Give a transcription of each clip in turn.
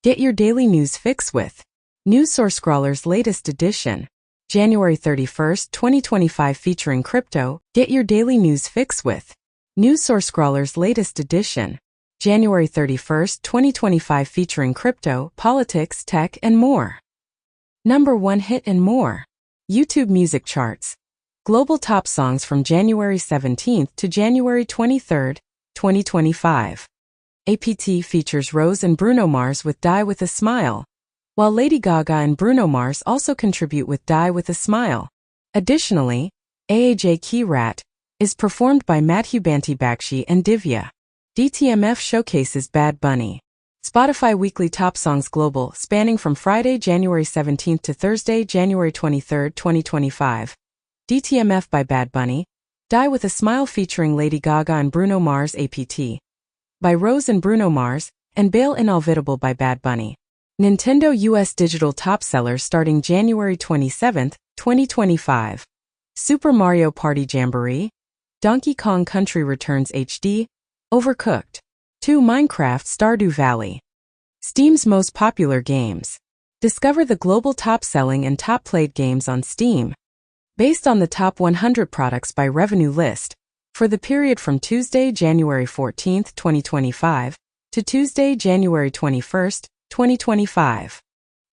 Get your daily news fix with News Source Scrawler's latest edition, January 31st, 2025, featuring crypto. Get your daily news fix with News Source Scrawler's latest edition, January 31st, 2025, featuring crypto, politics, tech, and more. Number 1 hit and more. YouTube music charts. Global top songs from January 17th to January 23rd, 2025. APT features Rose and Bruno Mars with Die With a Smile, while Lady Gaga and Bruno Mars also contribute with Die With a Smile. Additionally, AAJ Key Rat is performed by Madhu Banti Bakshi and Divya. DTMF showcases Bad Bunny. Spotify Weekly Top Songs Global, spanning from Friday, January 17th to Thursday, January 23rd, 2025. DTMF by Bad Bunny. Die With a Smile featuring Lady Gaga and Bruno Mars. APT by Rose and Bruno Mars, and Bail Inolvidable by Bad Bunny. Nintendo US Digital Top Sellers starting January 27th, 2025. Super Mario Party Jamboree, Donkey Kong Country Returns HD, Overcooked 2, Minecraft Stardew Valley. Steam's most popular games. Discover the global top-selling and top-played games on Steam. Based on the top 100 products by revenue list, for the period from Tuesday, January 14th, 2025, to Tuesday, January 21st, 2025.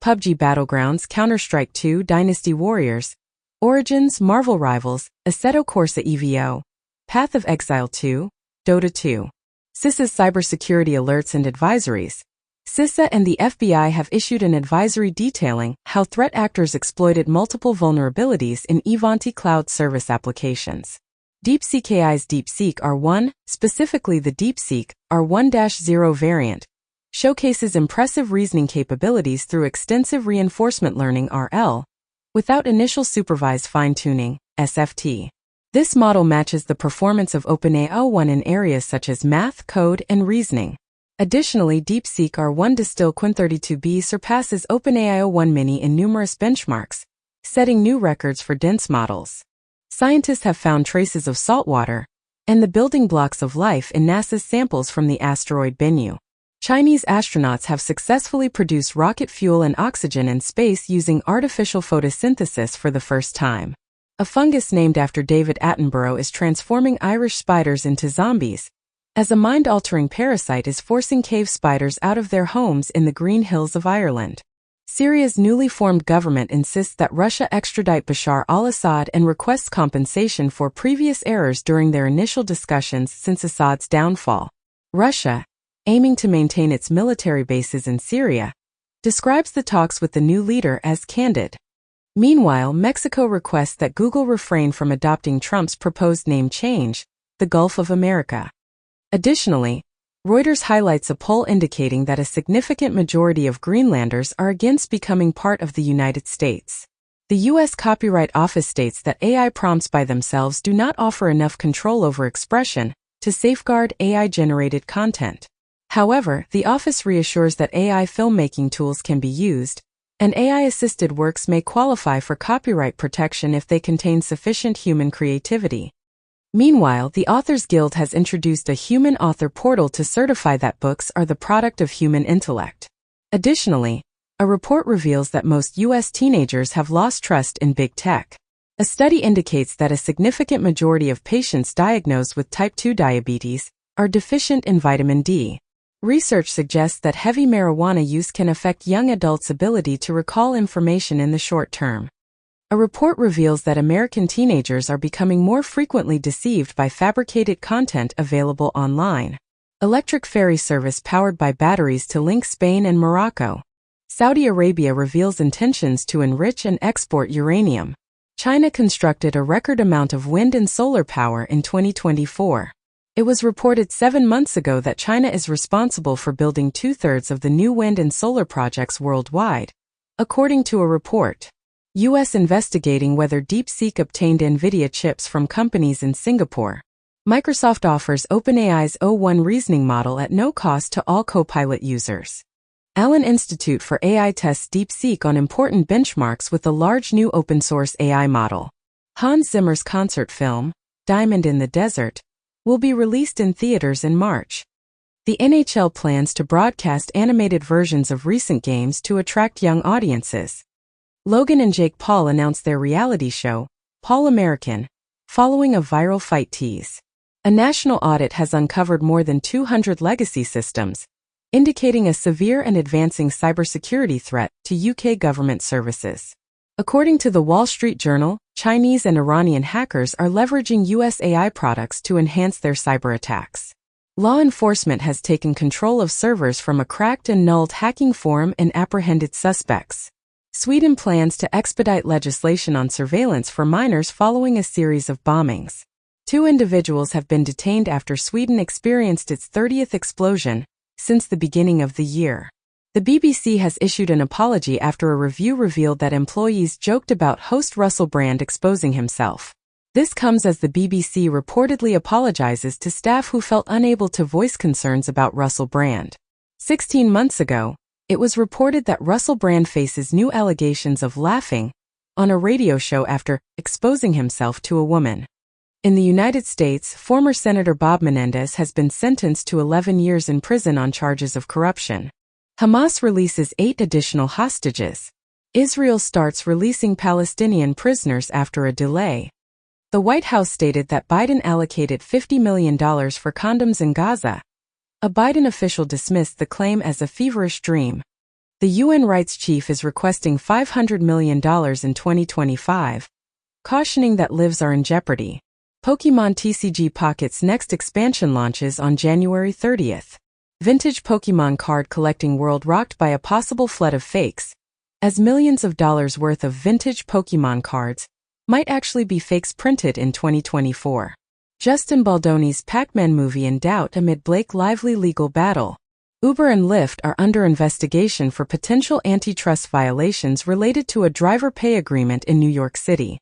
PUBG Battlegrounds, Counter-Strike 2, Dynasty Warriors, Origins, Marvel Rivals, Assetto Corsa EVO, Path of Exile 2, Dota 2. CISA's cybersecurity alerts and advisories. CISA and the FBI have issued an advisory detailing how threat actors exploited multiple vulnerabilities in Ivanti cloud service applications. DeepSeek AI's DeepSeek R1, specifically the DeepSeek R1-0 variant, showcases impressive reasoning capabilities through extensive reinforcement learning RL, without initial supervised fine-tuning, SFT. This model matches the performance of OpenAI R1 in areas such as math, code, and reasoning. Additionally, DeepSeek R1 Distill Quin32b surpasses OpenAI O1 Mini in numerous benchmarks, setting new records for dense models. Scientists have found traces of saltwater and the building blocks of life in NASA's samples from the asteroid Bennu. Chinese astronauts have successfully produced rocket fuel and oxygen in space using artificial photosynthesis for the first time. A fungus named after David Attenborough is transforming Irish spiders into zombies, as a mind-altering parasite is forcing cave spiders out of their homes in the Green Hills of Ireland. Syria's newly formed government insists that Russia extradite Bashar al-Assad and requests compensation for previous errors during their initial discussions since Assad's downfall. Russia, aiming to maintain its military bases in Syria, describes the talks with the new leader as candid. Meanwhile, Mexico requests that Google refrain from adopting Trump's proposed name change, the Gulf of America. Additionally, Reuters highlights a poll indicating that a significant majority of Greenlanders are against becoming part of the United States. The U.S. Copyright Office states that AI prompts by themselves do not offer enough control over expression to safeguard AI-generated content. However, the office reassures that AI filmmaking tools can be used, and AI-assisted works may qualify for copyright protection if they contain sufficient human creativity. Meanwhile, the Authors Guild has introduced a human author portal to certify that books are the product of human intellect. Additionally, a report reveals that most U.S. teenagers have lost trust in big tech. A study indicates that a significant majority of patients diagnosed with type 2 diabetes are deficient in vitamin D. Research suggests that heavy marijuana use can affect young adults' ability to recall information in the short term. A report reveals that American teenagers are becoming more frequently deceived by fabricated content available online. Electric ferry service powered by batteries to link Spain and Morocco. Saudi Arabia reveals intentions to enrich and export uranium. China constructed a record amount of wind and solar power in 2024. It was reported 7 months ago that China is responsible for building 2/3 of the new wind and solar projects worldwide, according to a report. U.S. investigating whether DeepSeek obtained NVIDIA chips from companies in Singapore. Microsoft offers OpenAI's O1 reasoning model at no cost to all Copilot users. Allen Institute for AI tests DeepSeek on important benchmarks with a large new open-source AI model. Hans Zimmer's concert film, Diamond in the Desert, will be released in theaters in March. The NHL plans to broadcast animated versions of recent games to attract young audiences. Logan and Jake Paul announced their reality show, Paul American, following a viral fight tease. A national audit has uncovered more than 200 legacy systems, indicating a severe and advancing cybersecurity threat to UK government services. According to the Wall Street Journal, Chinese and Iranian hackers are leveraging US AI products to enhance their cyber attacks. Law enforcement has taken control of servers from a cracked and nulled hacking forum and apprehended suspects. Sweden plans to expedite legislation on surveillance for minors following a series of bombings. 2 individuals have been detained after Sweden experienced its 30th explosion since the beginning of the year. The BBC has issued an apology after a review revealed that employees joked about host Russell Brand exposing himself. This comes as the BBC reportedly apologizes to staff who felt unable to voice concerns about Russell Brand. 16 months ago, it was reported that Russell Brand faces new allegations of laughing on a radio show after exposing himself to a woman. In the United States, former Senator Bob Menendez has been sentenced to 11 years in prison on charges of corruption. Hamas releases 8 additional hostages. Israel starts releasing Palestinian prisoners after a delay. The White House stated that Biden allocated $50 million for condoms in Gaza. A Biden official dismissed the claim as a feverish dream. The UN rights chief is requesting $500 million in 2025, cautioning that lives are in jeopardy. Pokémon TCG Pocket's next expansion launches on January 30th. Vintage Pokémon card collecting world rocked by a possible flood of fakes, as millions of dollars worth of vintage Pokémon cards might actually be fakes printed in 2024. Justin Baldoni's Pac-Man movie in doubt amid Blake Lively legal battle. Uber and Lyft are under investigation for potential antitrust violations related to a driver pay agreement in New York City.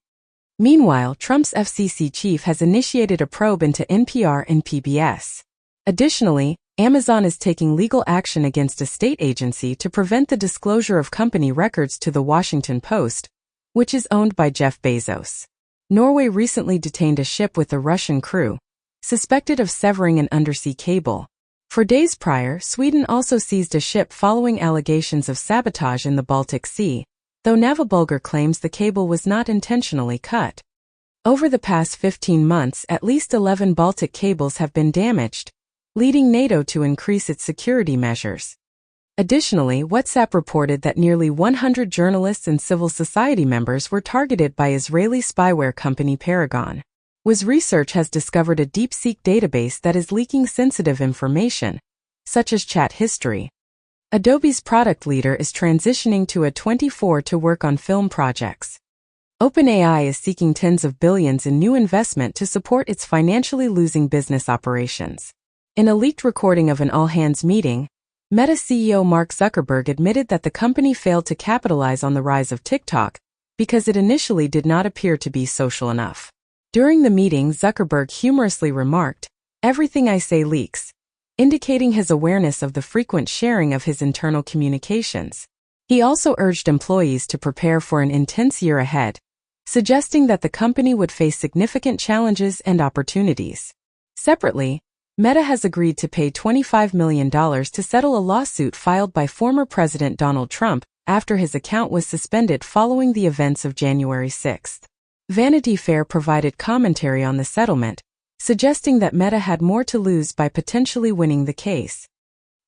Meanwhile, Trump's FCC chief has initiated a probe into NPR and PBS. Additionally, Amazon is taking legal action against a state agency to prevent the disclosure of company records to the Washington Post, which is owned by Jeff Bezos. Norway recently detained a ship with a Russian crew, suspected of severing an undersea cable. For days prior, Sweden also seized a ship following allegations of sabotage in the Baltic Sea, though Navabulgar claims the cable was not intentionally cut. Over the past 15 months, at least 11 Baltic cables have been damaged, leading NATO to increase its security measures. Additionally, WhatsApp reported that nearly 100 journalists and civil society members were targeted by Israeli spyware company Paragon. Wiz research has discovered a DeepSeek database that is leaking sensitive information, such as chat history. Adobe's product leader is transitioning to A24 to work on film projects. OpenAI is seeking tens of billions in new investment to support its financially losing business operations. In a leaked recording of an all-hands meeting, Meta CEO Mark Zuckerberg admitted that the company failed to capitalize on the rise of TikTok because it initially did not appear to be social enough. During the meeting, Zuckerberg humorously remarked, "Everything I say leaks," indicating his awareness of the frequent sharing of his internal communications. He also urged employees to prepare for an intense year ahead, suggesting that the company would face significant challenges and opportunities. Separately, Meta has agreed to pay $25 million to settle a lawsuit filed by former President Donald Trump after his account was suspended following the events of January 6. Vanity Fair provided commentary on the settlement, suggesting that Meta had more to lose by potentially winning the case.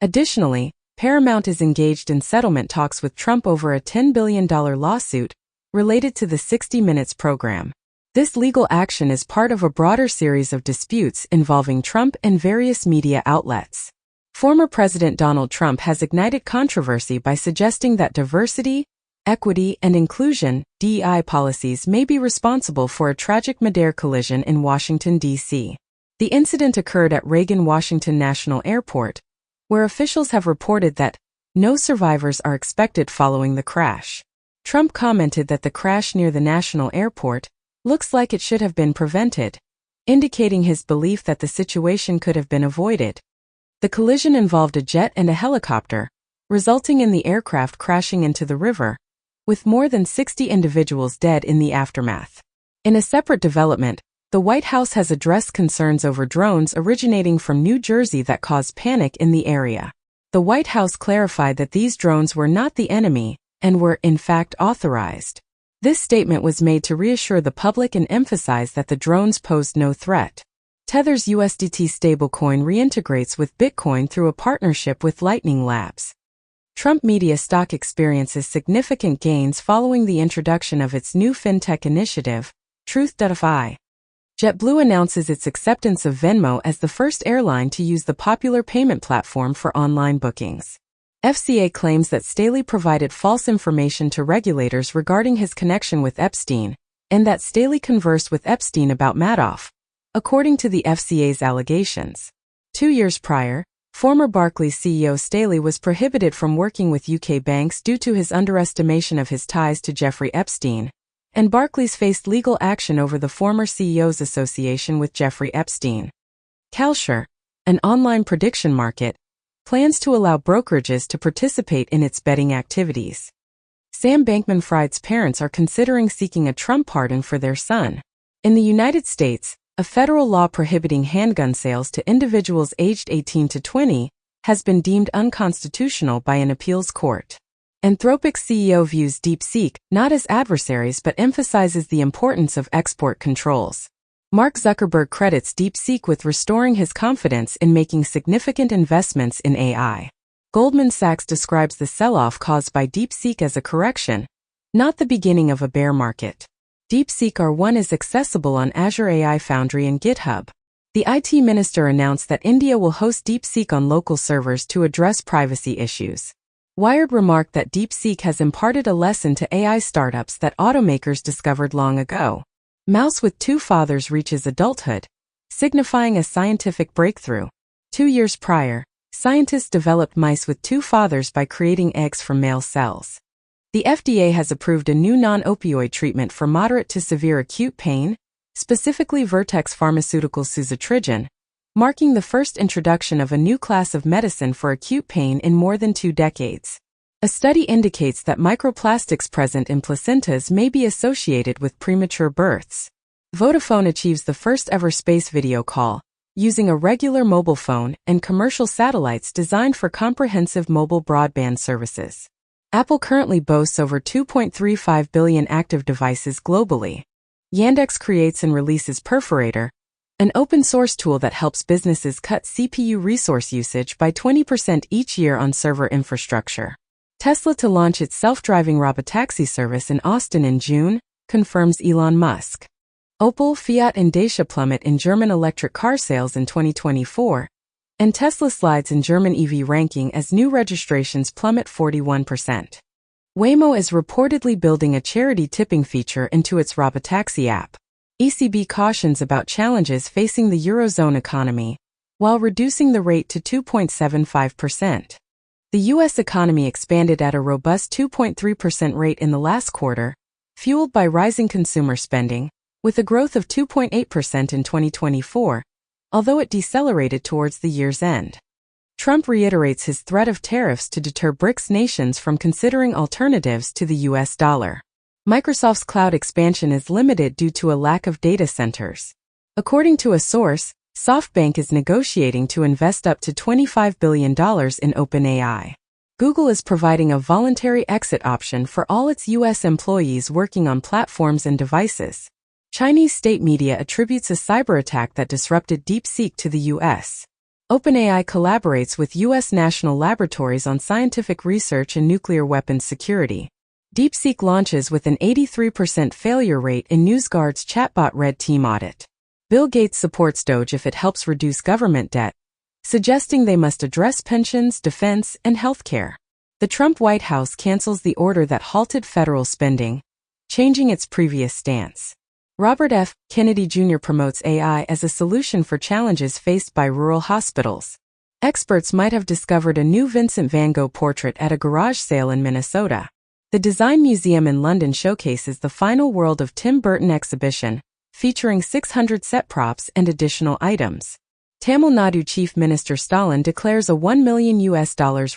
Additionally, Paramount is engaged in settlement talks with Trump over a $10 billion lawsuit related to the 60 Minutes program. This legal action is part of a broader series of disputes involving Trump and various media outlets. Former President Donald Trump has ignited controversy by suggesting that diversity, equity, and inclusion (DEI) policies may be responsible for a tragic mid-air collision in Washington, D.C. The incident occurred at Reagan-Washington National Airport, where officials have reported that no survivors are expected following the crash. Trump commented that the crash near the national airport looks like it should have been prevented, indicating his belief that the situation could have been avoided. The collision involved a jet and a helicopter, resulting in the aircraft crashing into the river, with more than 60 individuals dead in the aftermath. In a separate development, The White House has addressed concerns over drones originating from New Jersey that caused panic in the area. The White House clarified that these drones were not the enemy and were, in fact, authorized. This statement was made to reassure the public and emphasize that the drones posed no threat. Tether's USDT stablecoin reintegrates with Bitcoin through a partnership with Lightning Labs. Trump media stock experiences significant gains following the introduction of its new fintech initiative, Truth.fi. JetBlue announces its acceptance of Venmo as the first airline to use the popular payment platform for online bookings. FCA claims that Staley provided false information to regulators regarding his connection with Epstein, and that Staley conversed with Epstein about Madoff, according to the FCA's allegations. 2 years prior, former Barclays CEO Staley was prohibited from working with UK banks due to his underestimation of his ties to Jeffrey Epstein, and Barclays faced legal action over the former CEO's association with Jeffrey Epstein. Kalshare, an online prediction market, plans to allow brokerages to participate in its betting activities. Sam Bankman-Fried's parents are considering seeking a Trump pardon for their son. In the United States, a federal law prohibiting handgun sales to individuals aged 18 to 20 has been deemed unconstitutional by an appeals court. Anthropic's CEO views DeepSeek not as adversaries but emphasizes the importance of export controls. Mark Zuckerberg credits DeepSeek with restoring his confidence in making significant investments in AI. Goldman Sachs describes the sell-off caused by DeepSeek as a correction, not the beginning of a bear market. DeepSeek R1 is accessible on Azure AI Foundry and GitHub. The IT minister announced that India will host DeepSeek on local servers to address privacy issues. Wired remarked that DeepSeek has imparted a lesson to AI startups that automakers discovered long ago. Mouse with 2 fathers reaches adulthood, signifying a scientific breakthrough. 2 years prior, scientists developed mice with 2 fathers by creating eggs from male cells. The FDA has approved a new non-opioid treatment for moderate to severe acute pain, specifically Vertex Pharmaceuticals' suzetrigine, marking the first introduction of a new class of medicine for acute pain in more than 2 decades. A study indicates that microplastics present in placentas may be associated with premature births. Vodafone achieves the first-ever space video call, using a regular mobile phone and commercial satellites designed for comprehensive mobile broadband services. Apple currently boasts over 2.35 billion active devices globally. Yandex creates and releases Perforator, an open-source tool that helps businesses cut CPU resource usage by 20% each year on server infrastructure. Tesla to launch its self-driving robotaxi service in Austin in June, confirms Elon Musk. Opel, Fiat and Dacia plummet in German electric car sales in 2024, and Tesla slides in German EV ranking as new registrations plummet 41%. Waymo is reportedly building a charity tipping feature into its robotaxi app. ECB cautions about challenges facing the Eurozone economy, while reducing the rate to 2.75%. The U.S. economy expanded at a robust 2.3% rate in the last quarter, fueled by rising consumer spending, with a growth of 2.8% in 2024, although it decelerated towards the year's end. Trump reiterates his threat of tariffs to deter BRICS nations from considering alternatives to the U.S. dollar. Microsoft's cloud expansion is limited due to a lack of data centers. According to a source, SoftBank is negotiating to invest up to $25 billion in OpenAI. Google is providing a voluntary exit option for all its U.S. employees working on platforms and devices. Chinese state media attributes a cyber attack that disrupted DeepSeek to the U.S. OpenAI collaborates with U.S. national laboratories on scientific research and nuclear weapons security. DeepSeek launches with an 83% failure rate in NewsGuard's chatbot Red Team audit. Bill Gates supports Doge if it helps reduce government debt, suggesting they must address pensions, defense, and healthcare. The Trump White House cancels the order that halted federal spending, changing its previous stance. Robert F. Kennedy Jr. promotes AI as a solution for challenges faced by rural hospitals. Experts might have discovered a new Vincent van Gogh portrait at a garage sale in Minnesota. The Design Museum in London showcases the Final World of Tim Burton exhibition, featuring 600 set props and additional items. Tamil Nadu Chief Minister Stalin declares a $1 million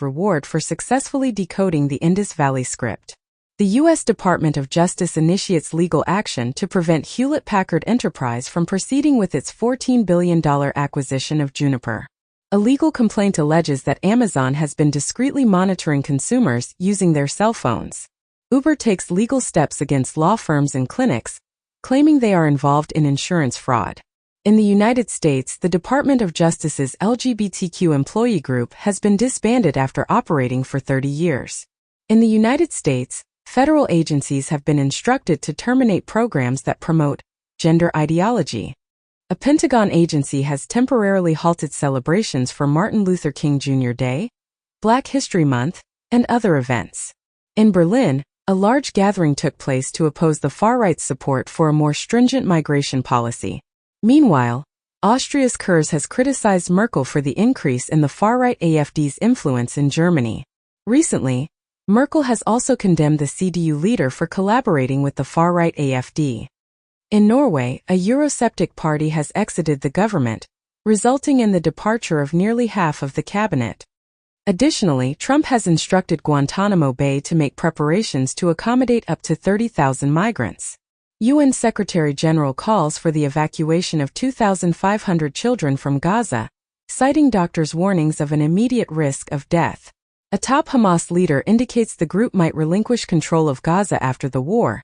reward for successfully decoding the Indus Valley script. The U.S. Department of Justice initiates legal action to prevent Hewlett-Packard Enterprise from proceeding with its $14 billion acquisition of Juniper. A legal complaint alleges that Amazon has been discreetly monitoring consumers using their cell phones. Uber takes legal steps against law firms and clinics, claiming they are involved in insurance fraud. In the United States, the Department of Justice's LGBTQ employee group has been disbanded after operating for 30 years. In the United States, federal agencies have been instructed to terminate programs that promote gender ideology. A Pentagon agency has temporarily halted celebrations for Martin Luther King Jr. Day, Black History Month, and other events. In Berlin, a large gathering took place to oppose the far-right's support for a more stringent migration policy. Meanwhile, Austria's Kurz has criticized Merkel for the increase in the far-right AfD's influence in Germany. Recently, Merkel has also condemned the CDU leader for collaborating with the far-right AfD. In Norway, a Eurosceptic party has exited the government, resulting in the departure of nearly half of the cabinet. Additionally, Trump has instructed Guantanamo Bay to make preparations to accommodate up to 30,000 migrants. UN Secretary-General calls for the evacuation of 2,500 children from Gaza, citing doctors' warnings of an immediate risk of death. A top Hamas leader indicates the group might relinquish control of Gaza after the war,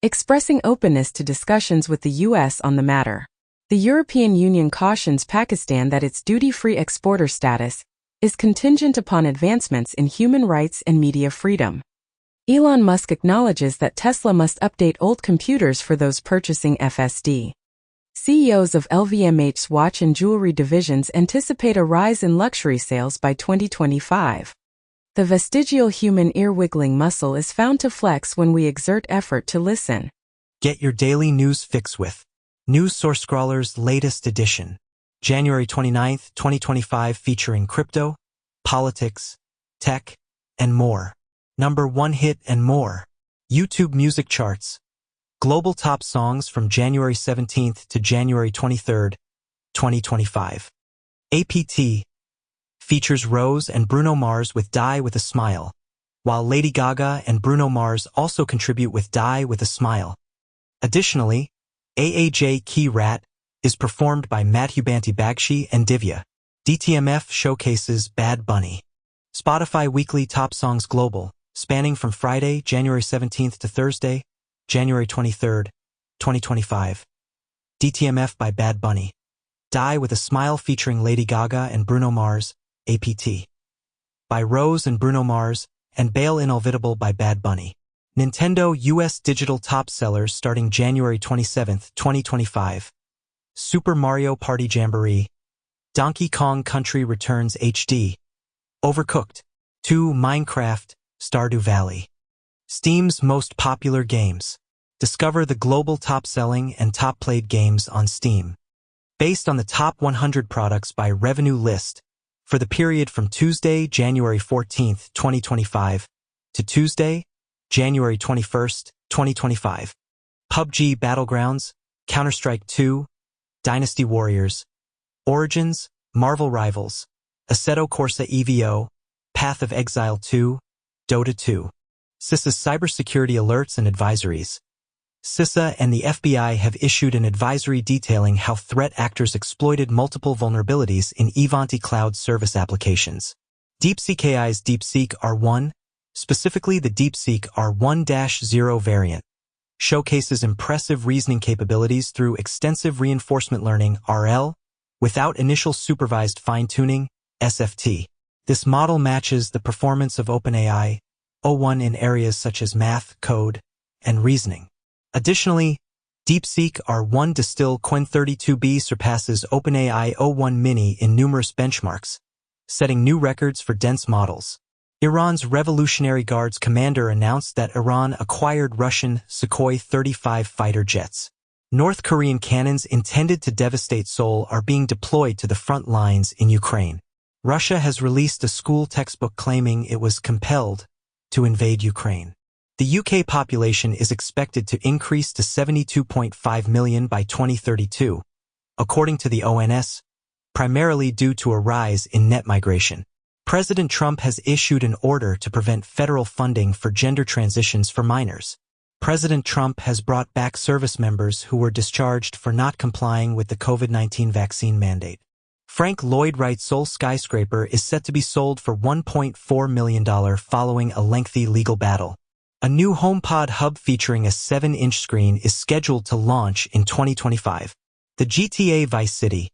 expressing openness to discussions with the U.S. on the matter. The European Union cautions Pakistan that its duty-free exporter status is contingent upon advancements in human rights and media freedom. Elon Musk acknowledges that Tesla must update old computers for those purchasing FSD. CEOs of LVMH's watch and jewelry divisions anticipate a rise in luxury sales by 2025. The vestigial human ear-wiggling muscle is found to flex when we exert effort to listen. Get your daily news fix with News Source Scrawler's latest edition, January 29, 2025, featuring crypto, politics, tech, and more. Number 1 hit and more. YouTube music charts. Global top songs from January 17th to January 23rd, 2025. APT features Rose and Bruno Mars with Die with a Smile, while Lady Gaga and Bruno Mars also contribute with Die with a Smile. Additionally, AAJ Key Rat is performed by Madhubanti Bagchi and Divya. DTMF showcases Bad Bunny. Spotify Weekly Top Songs Global, spanning from Friday, January 17th to Thursday, January 23rd, 2025. DTMF by Bad Bunny. Die with a Smile featuring Lady Gaga and Bruno Mars, APT. By Rose and Bruno Mars, and Bail Inevitable by Bad Bunny. Nintendo US Digital Top Sellers starting January 27th, 2025. Super Mario Party Jamboree. Donkey Kong Country Returns HD. Overcooked. 2 Minecraft, Stardew Valley. Steam's most popular games. Discover the global top-selling and top-played games on Steam. Based on the top 100 products by revenue list, for the period from Tuesday, January 14th, 2025, to Tuesday, January 21st, 2025. PUBG Battlegrounds, Counter-Strike 2, Dynasty Warriors, Origins, Marvel Rivals, Assetto Corsa EVO, Path of Exile 2, Dota 2. CISA's cybersecurity alerts and advisories. CISA and the FBI have issued an advisory detailing how threat actors exploited multiple vulnerabilities in Ivanti cloud service applications. DeepSeek AI's DeepSeek R1, specifically the DeepSeek R1-0 variant, showcases impressive reasoning capabilities through extensive reinforcement learning RL, without initial supervised fine-tuning SFT. This model matches the performance of OpenAI O1 in areas such as math, code, and reasoning. Additionally, DeepSeek R1 Distill Qwen32b surpasses OpenAI O1 Mini in numerous benchmarks, setting new records for dense models. Iran's Revolutionary Guards commander announced that Iran acquired Russian Sukhoi 35 fighter jets. North Korean cannons intended to devastate Seoul are being deployed to the front lines in Ukraine. Russia has released a school textbook claiming it was compelled to invade Ukraine. The UK population is expected to increase to 72.5 million by 2032, according to the ONS, primarily due to a rise in net migration. President Trump has issued an order to prevent federal funding for gender transitions for minors. President Trump has brought back service members who were discharged for not complying with the COVID-19 vaccine mandate. Frank Lloyd Wright's Seoul skyscraper is set to be sold for $1.4 million following a lengthy legal battle. A new HomePod hub featuring a 7-inch screen is scheduled to launch in 2025. The GTA Vice City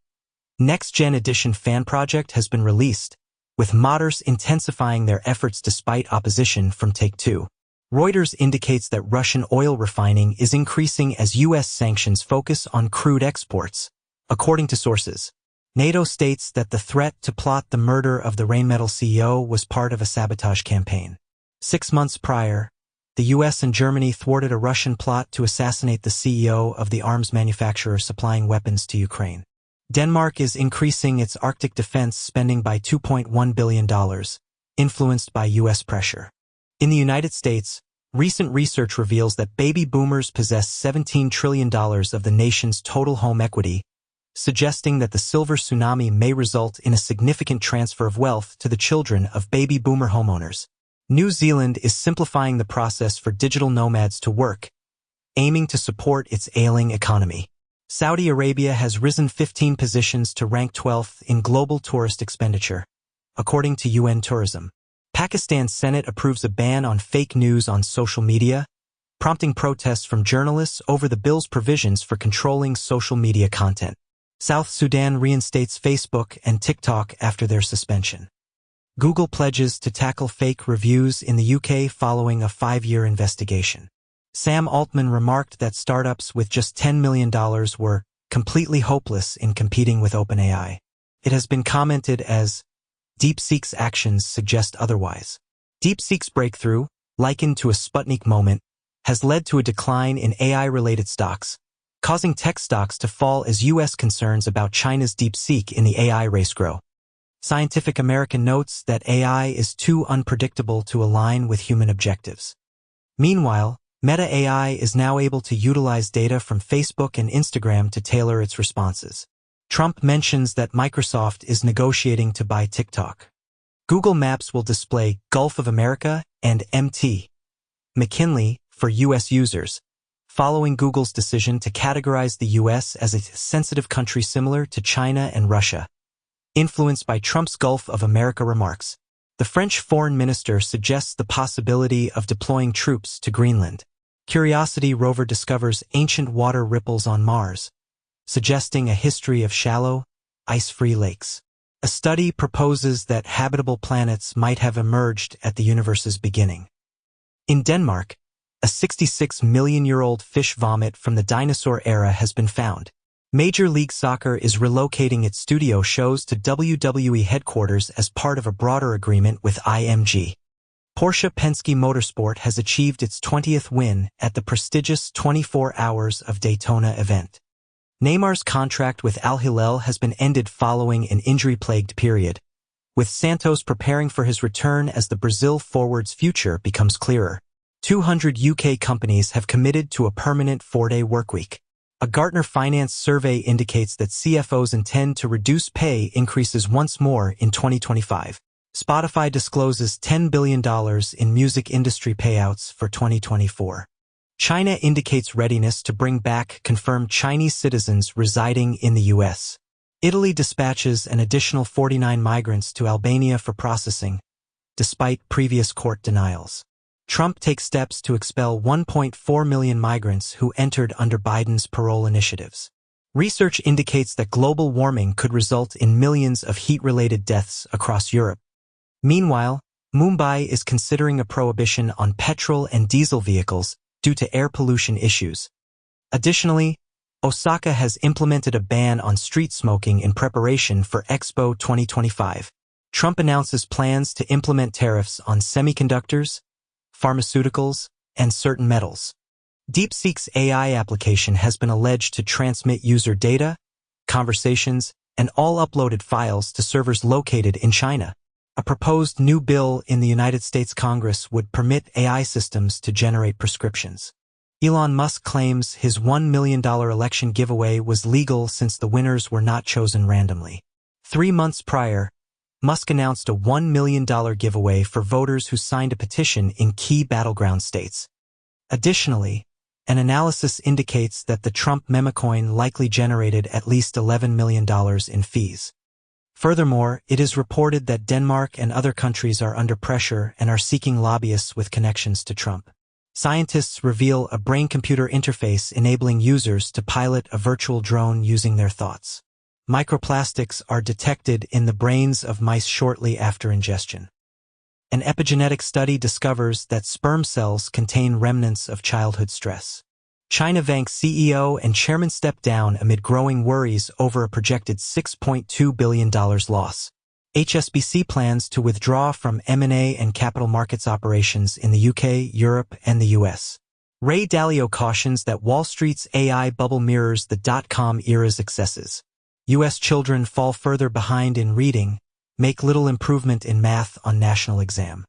Next Gen Edition fan project has been released, with modders intensifying their efforts despite opposition from Take-Two. Reuters indicates that Russian oil refining is increasing as U.S. sanctions focus on crude exports. According to sources, NATO states that the threat to plot the murder of the Rheinmetall CEO was part of a sabotage campaign. 6 months prior, the U.S. and Germany thwarted a Russian plot to assassinate the CEO of the arms manufacturer supplying weapons to Ukraine. Denmark is increasing its Arctic defense spending by $2.1 billion, influenced by U.S. pressure. In the United States, recent research reveals that baby boomers possess $17 trillion of the nation's total home equity, suggesting that the silver tsunami may result in a significant transfer of wealth to the children of baby boomer homeowners. New Zealand is simplifying the process for digital nomads to work, aiming to support its ailing economy. Saudi Arabia has risen 15 positions to rank 12th in global tourist expenditure, according to UN Tourism. Pakistan's Senate approves a ban on fake news on social media, prompting protests from journalists over the bill's provisions for controlling social media content. South Sudan reinstates Facebook and TikTok after their suspension. Google pledges to tackle fake reviews in the UK following a 5-year investigation. Sam Altman remarked that startups with just $10 million were completely hopeless in competing with OpenAI. It has been commented as DeepSeek's actions suggest otherwise. DeepSeek's breakthrough, likened to a Sputnik moment, has led to a decline in AI-related stocks, causing tech stocks to fall as U.S. concerns about China's DeepSeek in the AI race grow. Scientific American notes that AI is too unpredictable to align with human objectives. Meanwhile, Meta AI is now able to utilize data from Facebook and Instagram to tailor its responses. Trump mentions that Microsoft is negotiating to buy TikTok. Google Maps will display Gulf of America and MT. McKinley for U.S. users, following Google's decision to categorize the U.S. as a sensitive country similar to China and Russia. Influenced by Trump's Gulf of America remarks, the French foreign minister suggests the possibility of deploying troops to Greenland. Curiosity rover discovers ancient water ripples on Mars, suggesting a history of shallow, ice-free lakes. A study proposes that habitable planets might have emerged at the universe's beginning. In Denmark, a 66-million-year-old fish vomit from the dinosaur era has been found. Major League Soccer is relocating its studio shows to WWE headquarters as part of a broader agreement with IMG. Porsche Penske Motorsport has achieved its 20th win at the prestigious 24 Hours of Daytona event. Neymar's contract with Al Hilal has been ended following an injury-plagued period, with Santos preparing for his return as the Brazil forward's future becomes clearer. 200 UK companies have committed to a permanent 4-day workweek. A Gartner Finance survey indicates that CFOs intend to reduce pay increases once more in 2025. Spotify discloses $10 billion in music industry payouts for 2024. China indicates readiness to bring back confirmed Chinese citizens residing in the U.S. Italy dispatches an additional 49 migrants to Albania for processing, despite previous court denials. Trump takes steps to expel 1.4 million migrants who entered under Biden's parole initiatives. Research indicates that global warming could result in millions of heat-related deaths across Europe. Meanwhile, Mumbai is considering a prohibition on petrol and diesel vehicles due to air pollution issues. Additionally, Osaka has implemented a ban on street smoking in preparation for Expo 2025. Trump announces plans to implement tariffs on semiconductors, pharmaceuticals, and certain metals. DeepSeek's AI application has been alleged to transmit user data, conversations, and all uploaded files to servers located in China. A proposed new bill in the United States Congress would permit AI systems to generate prescriptions. Elon Musk claims his $1 million election giveaway was legal since the winners were not chosen randomly. 3 months prior, Musk announced a $1 million giveaway for voters who signed a petition in key battleground states. Additionally, an analysis indicates that the Trump memecoin likely generated at least $11 million in fees. Furthermore, it is reported that Denmark and other countries are under pressure and are seeking lobbyists with connections to Trump. Scientists reveal a brain-computer interface enabling users to pilot a virtual drone using their thoughts. Microplastics are detected in the brains of mice shortly after ingestion. An epigenetic study discovers that sperm cells contain remnants of childhood stress. China Vank CEO and chairman step down amid growing worries over a projected $6.2 billion loss. HSBC plans to withdraw from M&A and capital markets operations in the UK, Europe, and the US. Ray Dalio cautions that Wall Street's AI bubble mirrors the dot-com era's excesses. US children fall further behind in reading, make little improvement in math on national exam.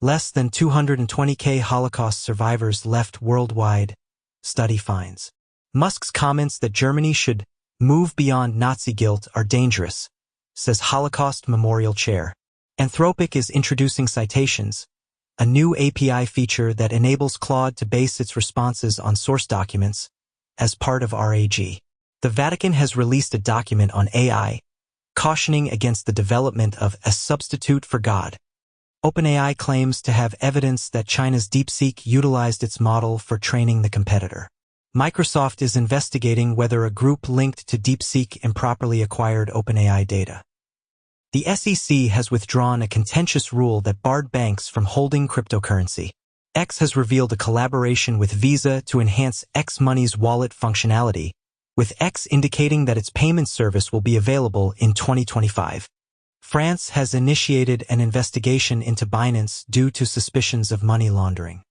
Less than 220,000 Holocaust survivors left worldwide, study finds. Musk's comments that Germany should move beyond Nazi guilt are dangerous, says Holocaust Memorial Chair. Anthropic is introducing citations, a new API feature that enables Claude to base its responses on source documents, as part of RAG. The Vatican has released a document on AI, cautioning against the development of a substitute for God. OpenAI claims to have evidence that China's DeepSeek utilized its model for training the competitor. Microsoft is investigating whether a group linked to DeepSeek improperly acquired OpenAI data. The SEC has withdrawn a contentious rule that barred banks from holding cryptocurrency. X has revealed a collaboration with Visa to enhance X Money's wallet functionality, with X indicating that its payment service will be available in 2025. France has initiated an investigation into Binance due to suspicions of money laundering.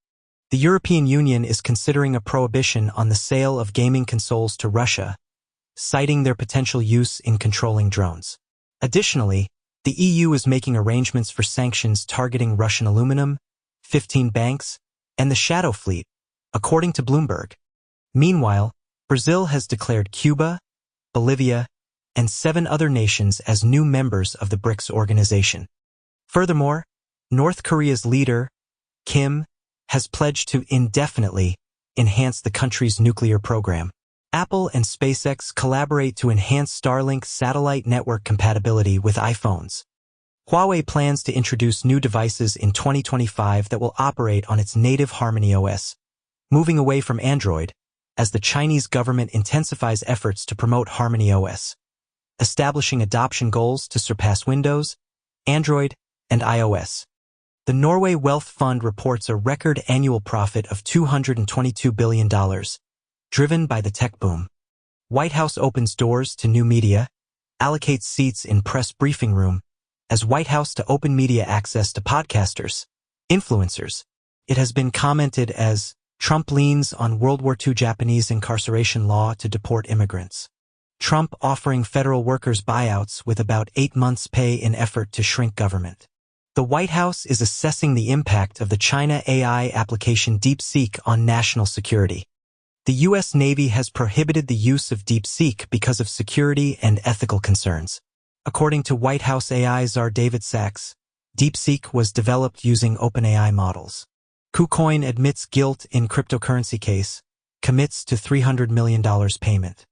The European Union is considering a prohibition on the sale of gaming consoles to Russia, citing their potential use in controlling drones. Additionally, the EU is making arrangements for sanctions targeting Russian aluminum, 15 banks, and the Shadow Fleet, according to Bloomberg. Meanwhile, Brazil has declared Cuba, Bolivia, and 7 other nations as new members of the BRICS organization. Furthermore, North Korea's leader, Kim, has pledged to indefinitely enhance the country's nuclear program. Apple and SpaceX collaborate to enhance Starlink satellite network compatibility with iPhones. Huawei plans to introduce new devices in 2025 that will operate on its native Harmony OS, moving away from Android, as the Chinese government intensifies efforts to promote Harmony OS, establishing adoption goals to surpass Windows, Android, and iOS. The Norway Wealth Fund reports a record annual profit of $222 billion, driven by the tech boom. White House opens doors to new media, allocates seats in press briefing room, as White House to open media access to podcasters, influencers. It has been commented as Trump leans on World War II Japanese incarceration law to deport immigrants. Trump offering federal workers buyouts with about 8 months' pay in effort to shrink government. The White House is assessing the impact of the China AI application DeepSeek on national security. The U.S. Navy has prohibited the use of DeepSeek because of security and ethical concerns. According to White House AI czar David Sachs, DeepSeek was developed using OpenAI models. KuCoin admits guilt in cryptocurrency case, commits to $300 million payment.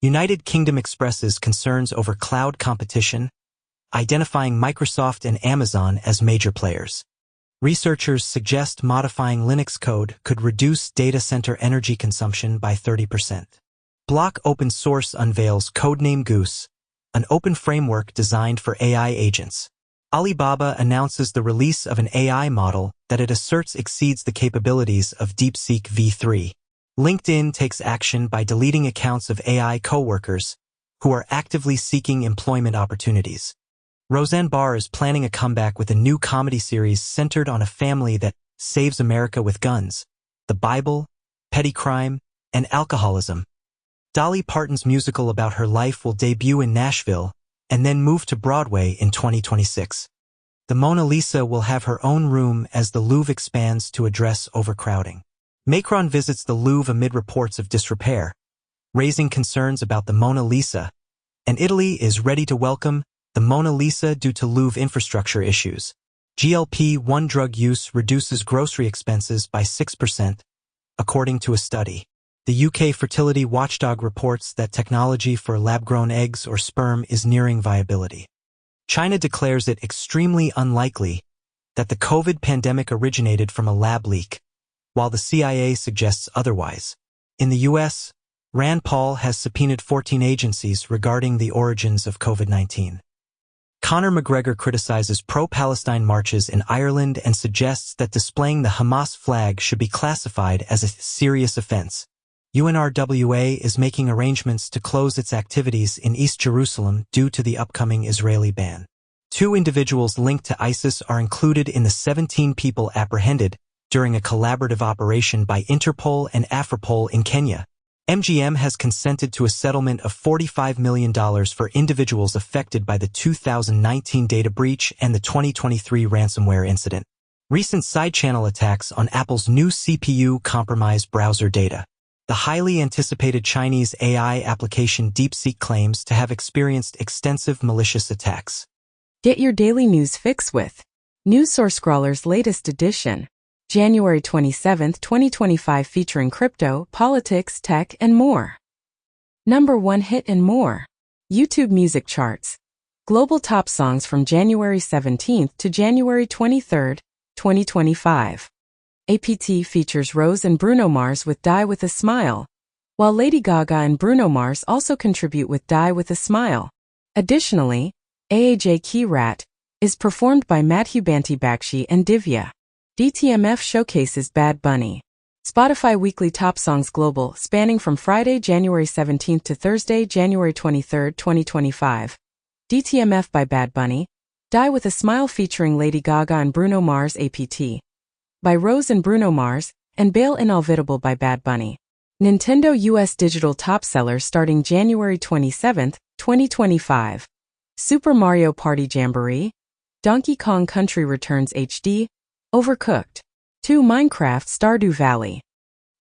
United Kingdom expresses concerns over cloud competition, identifying Microsoft and Amazon as major players. Researchers suggest modifying Linux code could reduce data center energy consumption by 30%. Block Open Source unveils Codename Goose, an open framework designed for AI agents. Alibaba announces the release of an AI model that it asserts exceeds the capabilities of DeepSeek v3. LinkedIn takes action by deleting accounts of AI coworkers who are actively seeking employment opportunities. Roseanne Barr is planning a comeback with a new comedy series centered on a family that saves America with guns, the Bible, petty crime, and alcoholism. Dolly Parton's musical about her life will debut in Nashville and then move to Broadway in 2026. The Mona Lisa will have her own room as the Louvre expands to address overcrowding. Macron visits the Louvre amid reports of disrepair, raising concerns about the Mona Lisa, and Italy is ready to welcome The Mona Lisa due to Louvre infrastructure issues. GLP-1 drug use reduces grocery expenses by 6%, according to a study. The UK fertility watchdog reports that technology for lab-grown eggs or sperm is nearing viability. China declares it extremely unlikely that the COVID pandemic originated from a lab leak, while the CIA suggests otherwise. In the US, Rand Paul has subpoenaed 14 agencies regarding the origins of COVID-19. Conor McGregor criticizes pro-Palestine marches in Ireland and suggests that displaying the Hamas flag should be classified as a serious offense. UNRWA is making arrangements to close its activities in East Jerusalem due to the upcoming Israeli ban. 2 individuals linked to ISIS are included in the 17 people apprehended during a collaborative operation by Interpol and Afropol in Kenya. MGM has consented to a settlement of $45 million for individuals affected by the 2019 data breach and the 2023 ransomware incident. Recent side-channel attacks on Apple's new CPU compromise browser data. The highly anticipated Chinese AI application DeepSeek claims to have experienced extensive malicious attacks. Get your daily news fix with News Source Scrawler's latest edition, January 27, 2025, featuring crypto, politics, tech, and more. Number 1 hit and more. YouTube music charts. Global top songs from January 17 to January 23, 2025. APT features Rose and Bruno Mars with Die With a Smile, while Lady Gaga and Bruno Mars also contribute with Die With a Smile. Additionally, AAJ Key Rat is performed by Madhu Banti Bakshi and Divya. DTMF showcases Bad Bunny. Spotify Weekly Top Songs Global, spanning from Friday, January 17 to Thursday, January 23, 2025. DTMF by Bad Bunny. Die With a Smile featuring Lady Gaga and Bruno Mars. APT by Rose and Bruno Mars, and Bail Inolvidable by Bad Bunny. Nintendo US Digital Top Sellers starting January 27, 2025. Super Mario Party Jamboree. Donkey Kong Country Returns HD. Overcooked. 2 Minecraft Stardew Valley.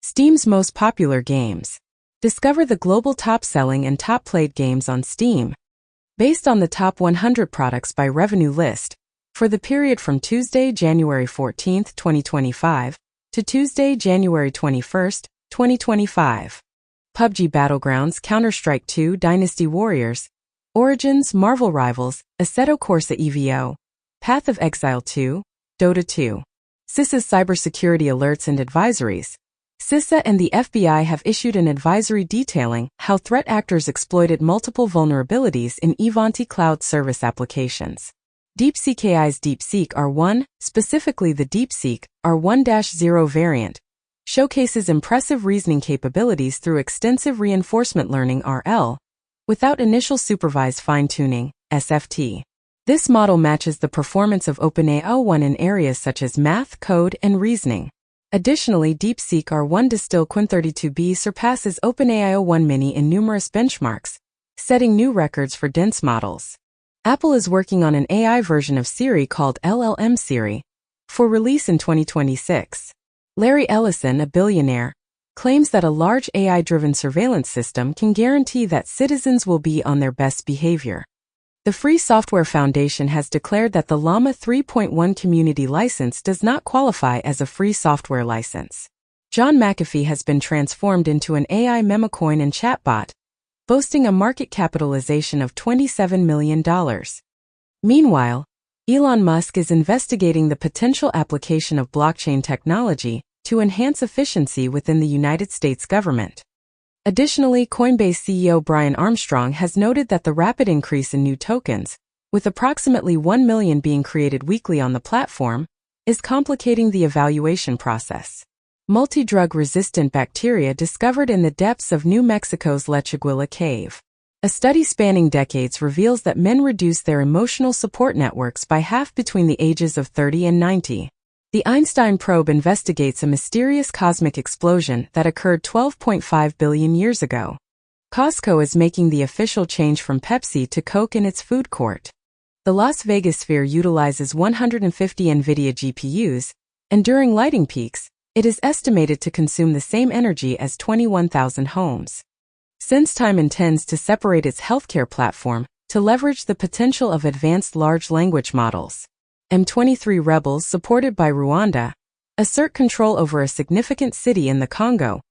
Steam's most popular games. Discover the global top-selling and top-played games on Steam. Based on the top 100 products by revenue list, for the period from Tuesday, January 14, 2025, to Tuesday, January 21, 2025. PUBG Battlegrounds, Counter-Strike 2, Dynasty Warriors, Origins, Marvel Rivals, Assetto Corsa EVO, Path of Exile 2, Dota 2. CISA's cybersecurity alerts and advisories. CISA and the FBI have issued an advisory detailing how threat actors exploited multiple vulnerabilities in Ivanti cloud service applications. DeepSeek AI's DeepSeek R1, specifically the DeepSeek R1-0 variant, showcases impressive reasoning capabilities through extensive reinforcement learning RL, without initial supervised fine-tuning, SFT. This model matches the performance of OpenAI R1 in areas such as math, code, and reasoning. Additionally, DeepSeek R1 Distill Quin32b surpasses OpenAI O1 Mini in numerous benchmarks, setting new records for dense models. Apple is working on an AI version of Siri called LLM Siri, for release in 2026. Larry Ellison, a billionaire, claims that a large AI-driven surveillance system can guarantee that citizens will be on their best behavior. The Free Software Foundation has declared that the Llama 3.1 community license does not qualify as a free software license. John McAfee has been transformed into an AI memecoin and chatbot, boasting a market capitalization of $27 million. Meanwhile, Elon Musk is investigating the potential application of blockchain technology to enhance efficiency within the United States government. Additionally, Coinbase CEO Brian Armstrong has noted that the rapid increase in new tokens, with approximately 1 million being created weekly on the platform, is complicating the evaluation process. Multi-drug-resistant bacteria discovered in the depths of New Mexico's Lechuguilla Cave. A study spanning decades reveals that men reduce their emotional support networks by half between the ages of 30 and 90. The Einstein probe investigates a mysterious cosmic explosion that occurred 12.5 billion years ago. Costco is making the official change from Pepsi to Coke in its food court. The Las Vegas Sphere utilizes 150 NVIDIA GPUs, and during lighting peaks, it is estimated to consume the same energy as 21,000 homes. SenseTime intends to separate its healthcare platform, to leverage the potential of advanced large language models. M23 rebels supported by Rwanda assert control over a significant city in the Congo,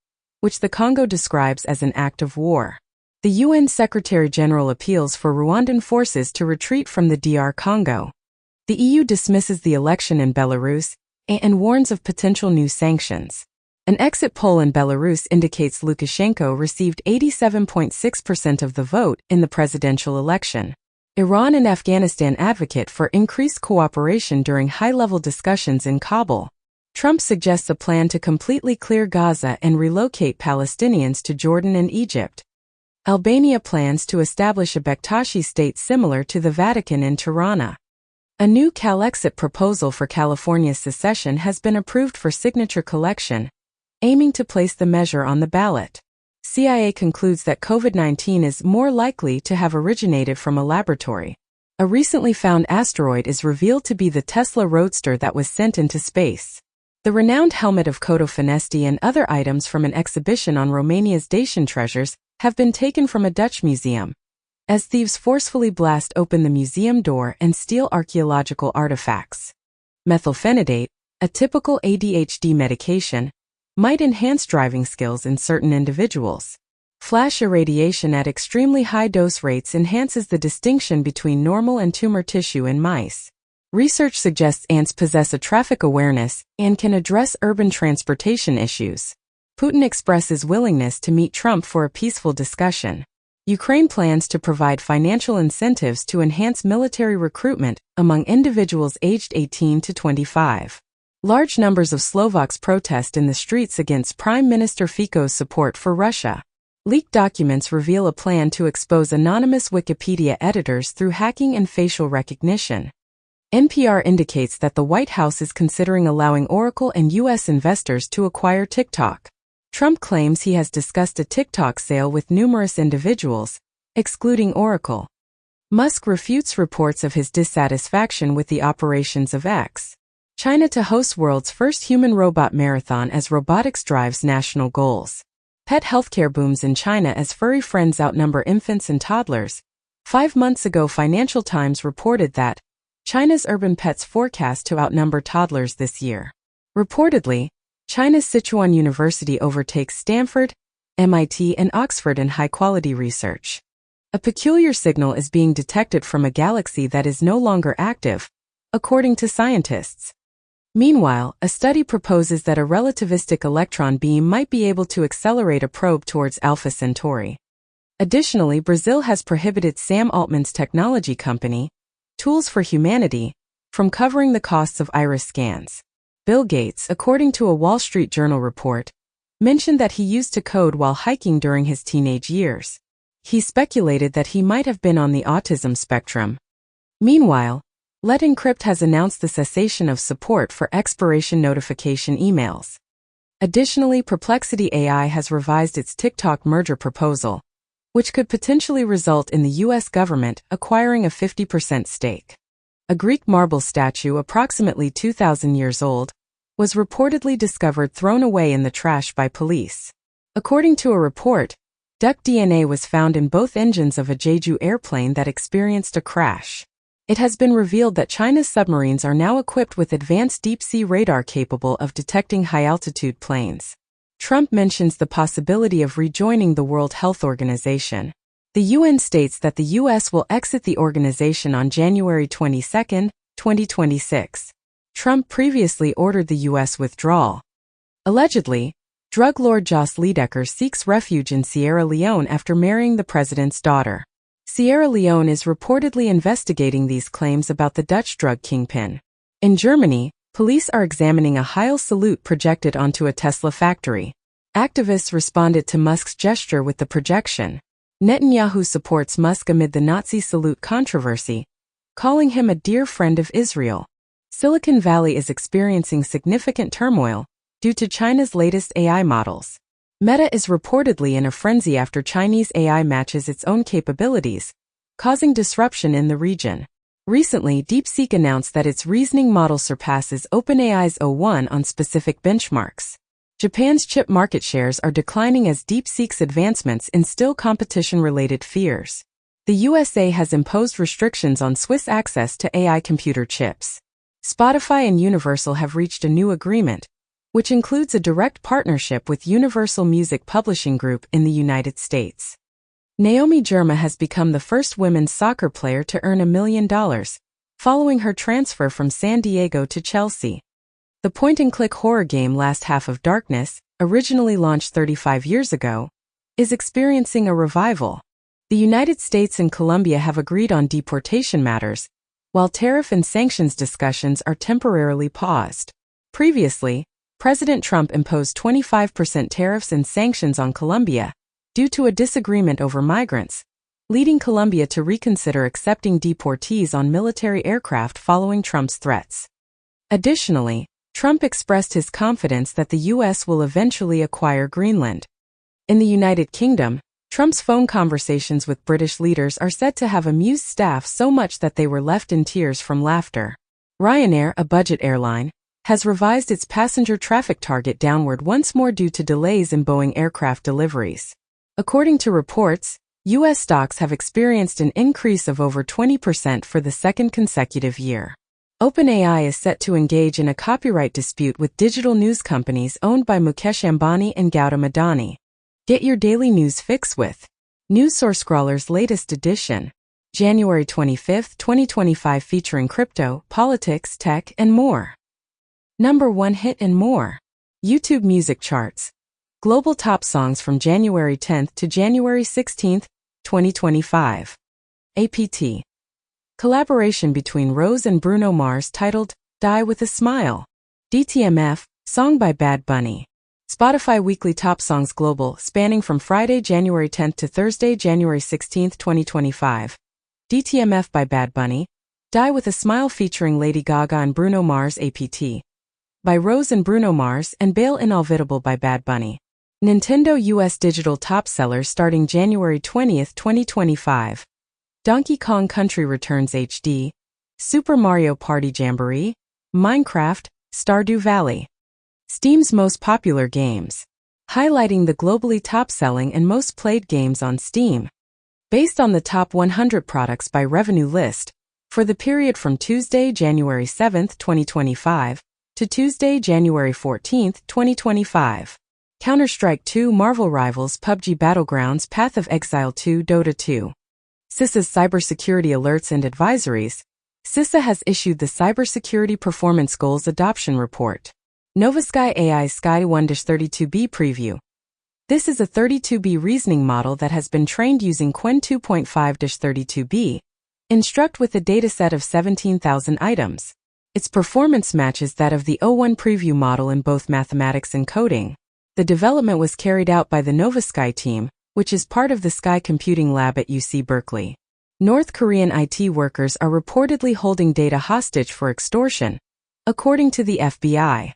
which the Congo describes as an act of war. The UN Secretary-General appeals for Rwandan forces to retreat from the DR Congo. The EU dismisses the election in Belarus and warns of potential new sanctions. An exit poll in Belarus indicates Lukashenko received 87.6% of the vote in the presidential election. Iran and Afghanistan advocate for increased cooperation during high-level discussions in Kabul. Trump suggests a plan to completely clear Gaza and relocate Palestinians to Jordan and Egypt. Albania plans to establish a Bektashi state similar to the Vatican in Tirana. A new Calexit proposal for California's secession has been approved for signature collection, aiming to place the measure on the ballot. CIA concludes that COVID-19 is more likely to have originated from a laboratory. A recently found asteroid is revealed to be the Tesla Roadster that was sent into space. The renowned helmet of Coto Finesti and other items from an exhibition on Romania's Dacian treasures have been taken from a Dutch museum, as thieves forcefully blast open the museum door and steal archaeological artifacts. Methylphenidate, a typical ADHD medication, might enhance driving skills in certain individuals. Flash irradiation at extremely high dose rates enhances the distinction between normal and tumor tissue in mice. Research suggests ants possess a traffic awareness and can address urban transportation issues. Putin expresses willingness to meet Trump for a peaceful discussion. Ukraine plans to provide financial incentives to enhance military recruitment among individuals aged 18 to 25. Large numbers of Slovaks protest in the streets against Prime Minister Fico's support for Russia. Leaked documents reveal a plan to expose anonymous Wikipedia editors through hacking and facial recognition. NPR indicates that the White House is considering allowing Oracle and U.S. investors to acquire TikTok. Trump claims he has discussed a TikTok sale with numerous individuals, excluding Oracle. Musk refutes reports of his dissatisfaction with the operations of X. China to host world's first human-robot marathon as robotics drives national goals. Pet healthcare booms in China as furry friends outnumber infants and toddlers. 5 months ago, Financial Times reported that China's urban pets forecast to outnumber toddlers this year. Reportedly, China's Sichuan University overtakes Stanford, MIT, and Oxford in high-quality research. A peculiar signal is being detected from a galaxy that is no longer active, according to scientists. Meanwhile, a study proposes that a relativistic electron beam might be able to accelerate a probe towards Alpha Centauri. Additionally, Brazil has prohibited Sam Altman's technology company, Tools for Humanity, from covering the costs of iris scans. Bill Gates, according to a Wall Street Journal report, mentioned that he used to code while hiking during his teenage years. He speculated that he might have been on the autism spectrum. Meanwhile, Let Encrypt has announced the cessation of support for expiration notification emails. Additionally, Perplexity AI has revised its TikTok merger proposal, which could potentially result in the U.S. government acquiring a 50% stake. A Greek marble statue approximately 2,000 years old was reportedly discovered thrown away in the trash by police. According to a report, duck DNA was found in both engines of a Jeju airplane that experienced a crash. It has been revealed that China's submarines are now equipped with advanced deep-sea radar capable of detecting high-altitude planes. Trump mentions the possibility of rejoining the World Health Organization. The UN states that the U.S. will exit the organization on January 22, 2026. Trump previously ordered the U.S. withdrawal. Allegedly, drug lord Joss Liedecker seeks refuge in Sierra Leone after marrying the president's daughter. Sierra Leone is reportedly investigating these claims about the Dutch drug kingpin. In Germany, police are examining a Heil salute projected onto a Tesla factory. Activists responded to Musk's gesture with the projection. Netanyahu supports Musk amid the Nazi salute controversy, calling him a dear friend of Israel. Silicon Valley is experiencing significant turmoil due to China's latest AI models. Meta is reportedly in a frenzy after Chinese AI matches its own capabilities, causing disruption in the region. Recently, DeepSeek announced that its reasoning model surpasses OpenAI's o1 on specific benchmarks. Japan's chip market shares are declining as DeepSeek's advancements instill competition-related fears. The USA has imposed restrictions on Swiss access to AI computer chips. Spotify and Universal have reached a new agreement, which includes a direct partnership with Universal Music Publishing Group in the United States. Naomi Girma has become the first women's soccer player to earn $1 million, following her transfer from San Diego to Chelsea. The point-and-click horror game Last Half of Darkness, originally launched 35 years ago, is experiencing a revival. The United States and Colombia have agreed on deportation matters, while tariff and sanctions discussions are temporarily paused. Previously, President Trump imposed 25% tariffs and sanctions on Colombia due to a disagreement over migrants, leading Colombia to reconsider accepting deportees on military aircraft following Trump's threats. Additionally, Trump expressed his confidence that the U.S. will eventually acquire Greenland. In the United Kingdom, Trump's phone conversations with British leaders are said to have amused staff so much that they were left in tears from laughter. Ryanair, a budget airline, has revised its passenger traffic target downward once more due to delays in Boeing aircraft deliveries. According to reports, U.S. stocks have experienced an increase of over 20% for the second consecutive year. OpenAI is set to engage in a copyright dispute with digital news companies owned by Mukesh Ambani and Gautam Adani. Get your daily news fix with NewsSourceScrawler's latest edition, January 25, 2025, featuring crypto, politics, tech, and more. Number 1 hit and more. YouTube music charts. Global top songs from January 10 to January 16, 2025. APT. Collaboration between Rose and Bruno Mars titled Die With a Smile. DTMF, song by Bad Bunny. Spotify Weekly Top Songs Global, spanning from Friday, January 10 to Thursday, January 16, 2025. DTMF by Bad Bunny. Die With a Smile featuring Lady Gaga and Bruno Mars. APT. By Rose and Bruno Mars and Bail Inolvidable by Bad Bunny. Nintendo US Digital Top Sellers starting January 20, 2025. Donkey Kong Country Returns HD. Super Mario Party Jamboree. Minecraft, Stardew Valley. Steam's most popular games. Highlighting the globally top-selling and most played games on Steam. Based on the top 100 products by revenue list, for the period from Tuesday, January 7, 2025, to Tuesday, January 14, 2025. Counter-Strike 2, Marvel Rivals, PUBG Battlegrounds, Path of Exile 2, Dota 2. CISA's Cybersecurity Alerts and Advisories. CISA has issued the Cybersecurity Performance Goals Adoption Report. NovaSky AI Sky 1-32B Preview. This is a 32B reasoning model that has been trained using Qwen 2.5-32B. Instruct with a dataset of 17,000 items. Its performance matches that of the O1 Preview model in both mathematics and coding. The development was carried out by the NovaSky team, which is part of the Sky Computing Lab at UC Berkeley. North Korean IT workers are reportedly holding data hostage for extortion, according to the FBI.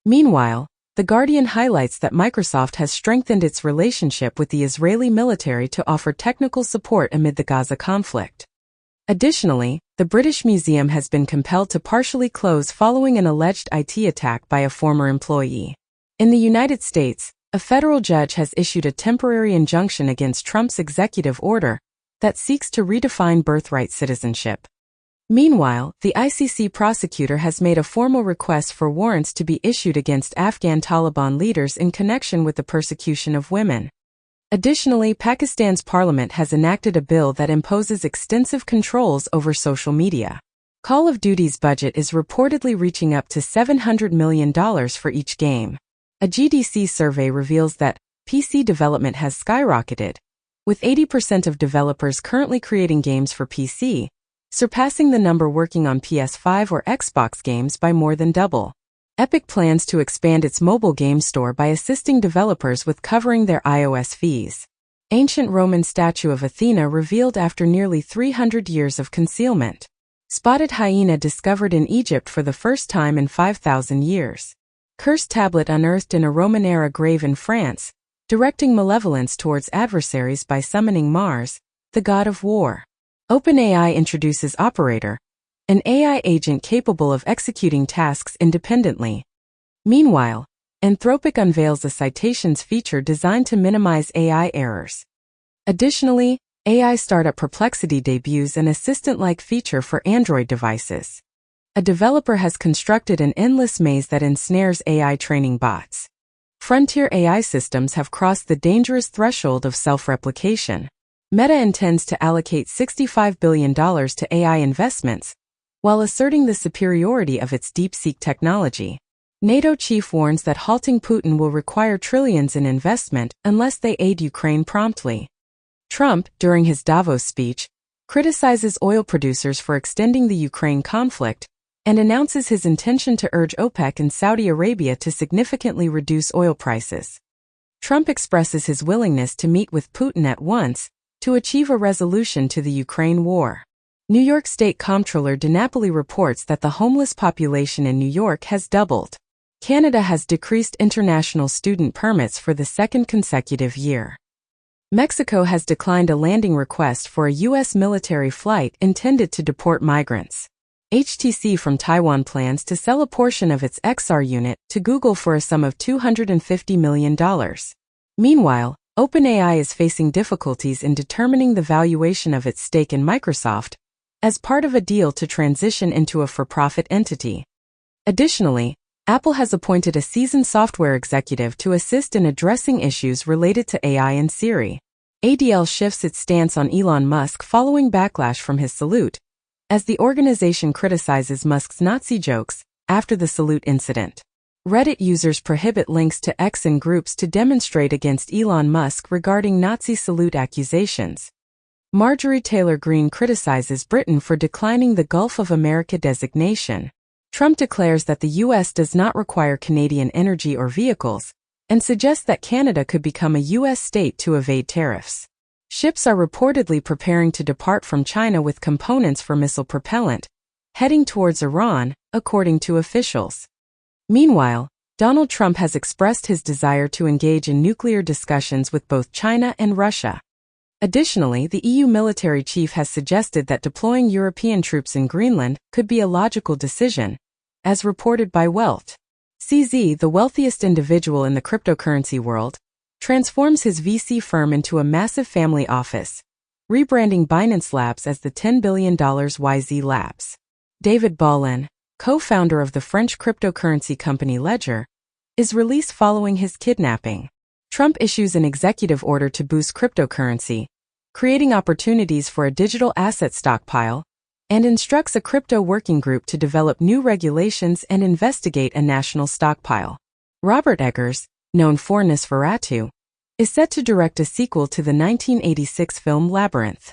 Meanwhile, The Guardian highlights that Microsoft has strengthened its relationship with the Israeli military to offer technical support amid the Gaza conflict. Additionally, the British Museum has been compelled to partially close following an alleged IT attack by a former employee. In the United States, a federal judge has issued a temporary injunction against Trump's executive order that seeks to redefine birthright citizenship. Meanwhile, the ICC prosecutor has made a formal request for warrants to be issued against Afghan Taliban leaders in connection with the persecution of women. Additionally, Pakistan's parliament has enacted a bill that imposes extensive controls over social media. Call of Duty's budget is reportedly reaching up to $700 million for each game. A GDC survey reveals that PC development has skyrocketed, with 80% of developers currently creating games for PC, surpassing the number working on PS5 or Xbox games by more than double. Epic plans to expand its mobile game store by assisting developers with covering their iOS fees. Ancient Roman statue of Athena revealed after nearly 300 years of concealment. Spotted hyena discovered in Egypt for the first time in 5,000 years. Cursed tablet unearthed in a Roman-era grave in France, directing malevolence towards adversaries by summoning Mars, the god of war. OpenAI introduces Operator, an AI agent capable of executing tasks independently. Meanwhile, Anthropic unveils a citations feature designed to minimize AI errors. Additionally, AI startup Perplexity debuts an assistant-like feature for Android devices. A developer has constructed an endless maze that ensnares AI training bots. Frontier AI systems have crossed the dangerous threshold of self-replication. Meta intends to allocate $65 billion to AI investments, while asserting the superiority of its DeepSeek technology. NATO chief warns that halting Putin will require trillions in investment unless they aid Ukraine promptly. Trump, during his Davos speech, criticizes oil producers for extending the Ukraine conflict and announces his intention to urge OPEC and Saudi Arabia to significantly reduce oil prices. Trump expresses his willingness to meet with Putin at once to achieve a resolution to the Ukraine war. New York State Comptroller DiNapoli reports that the homeless population in New York has doubled. Canada has decreased international student permits for the second consecutive year. Mexico has declined a landing request for a U.S. military flight intended to deport migrants. HTC from Taiwan plans to sell a portion of its XR unit to Google for a sum of $250 million. Meanwhile, OpenAI is facing difficulties in determining the valuation of its stake in Microsoft as part of a deal to transition into a for-profit entity. Additionally, Apple has appointed a seasoned software executive to assist in addressing issues related to AI and Siri. ADL shifts its stance on Elon Musk following backlash from his salute, as the organization criticizes Musk's Nazi jokes after the salute incident. Reddit users prohibit links to X in groups to demonstrate against Elon Musk regarding Nazi salute accusations. Marjorie Taylor Greene criticizes Britain for declining the Gulf of America designation. Trump declares that the U.S. does not require Canadian energy or vehicles, and suggests that Canada could become a U.S. state to evade tariffs. Ships are reportedly preparing to depart from China with components for missile propellant, heading towards Iran, according to officials. Meanwhile, Donald Trump has expressed his desire to engage in nuclear discussions with both China and Russia. Additionally, the EU military chief has suggested that deploying European troops in Greenland could be a logical decision, as reported by Welt. CZ, the wealthiest individual in the cryptocurrency world, transforms his VC firm into a massive family office, rebranding Binance Labs as the $10 billion YZ Labs. David Ballin, co-founder of the French cryptocurrency company Ledger, is released following his kidnapping. Trump issues an executive order to boost cryptocurrency, creating opportunities for a digital asset stockpile, and instructs a crypto working group to develop new regulations and investigate a national stockpile. Robert Eggers, known for Nosferatu, is set to direct a sequel to the 1986 film Labyrinth.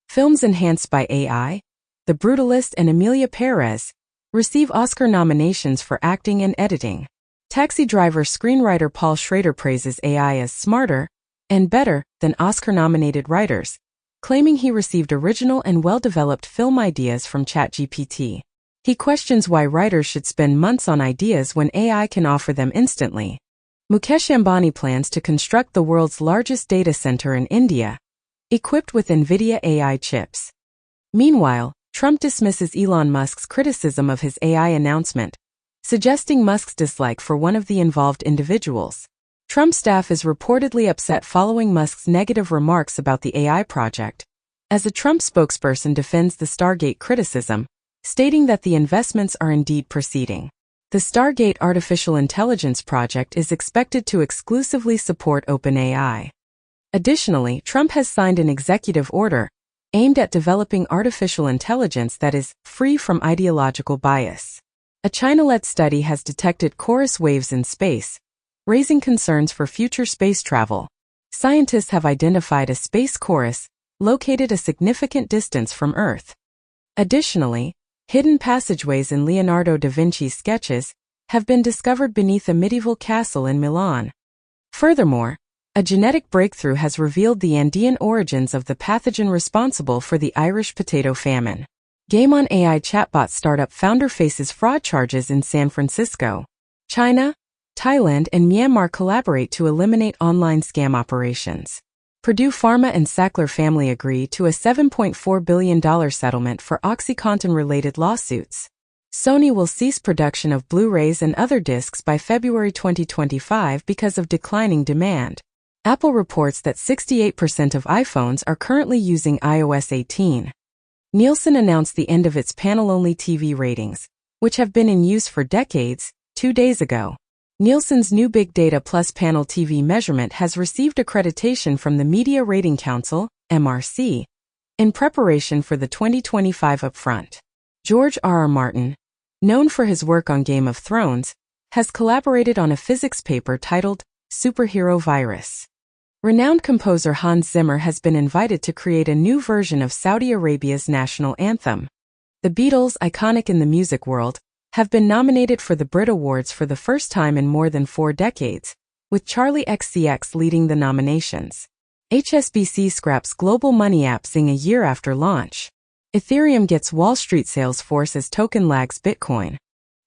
Films enhanced by AI, The Brutalist and Emilia Perez, receive Oscar nominations for acting and editing. Taxi Driver screenwriter Paul Schrader praises AI as smarter and better than Oscar-nominated writers, claiming he received original and well-developed film ideas from ChatGPT. He questions why writers should spend months on ideas when AI can offer them instantly. Mukesh Ambani plans to construct the world's largest data center in India, equipped with NVIDIA AI chips. Meanwhile, Trump dismisses Elon Musk's criticism of his AI announcement, suggesting Musk's dislike for one of the involved individuals. Trump's staff is reportedly upset following Musk's negative remarks about the AI project, as a Trump spokesperson defends the Stargate criticism, stating that the investments are indeed proceeding. The Stargate artificial intelligence project is expected to exclusively support OpenAI. Additionally, Trump has signed an executive order aimed at developing artificial intelligence that is free from ideological bias. A China-led study has detected chorus waves in space, raising concerns for future space travel. Scientists have identified a space chorus located a significant distance from Earth. Additionally, hidden passageways in Leonardo da Vinci's sketches have been discovered beneath a medieval castle in Milan. Furthermore, a genetic breakthrough has revealed the Andean origins of the pathogen responsible for the Irish potato famine. Game on AI chatbot startup founder faces fraud charges in San Francisco. China, Thailand, and Myanmar collaborate to eliminate online scam operations. Purdue Pharma and Sackler family agree to a $7.4 billion settlement for OxyContin-related lawsuits. Sony will cease production of Blu-rays and other discs by February 2025 because of declining demand. Apple reports that 68% of iPhones are currently using iOS 18. Nielsen announced the end of its panel-only TV ratings, which have been in use for decades, 2 days ago. Nielsen's new Big Data Plus panel TV measurement has received accreditation from the Media Rating Council, MRC, in preparation for the 2025 upfront. George R. R. Martin, known for his work on Game of Thrones, has collaborated on a physics paper titled Superhero Virus. Renowned composer Hans Zimmer has been invited to create a new version of Saudi Arabia's national anthem. The Beatles, iconic in the music world, have been nominated for the Brit Awards for the first time in more than 4 decades, with Charli XCX leading the nominations. HSBC scraps global money app Zing a year after launch. Ethereum gets Wall Street Salesforce as token lags Bitcoin.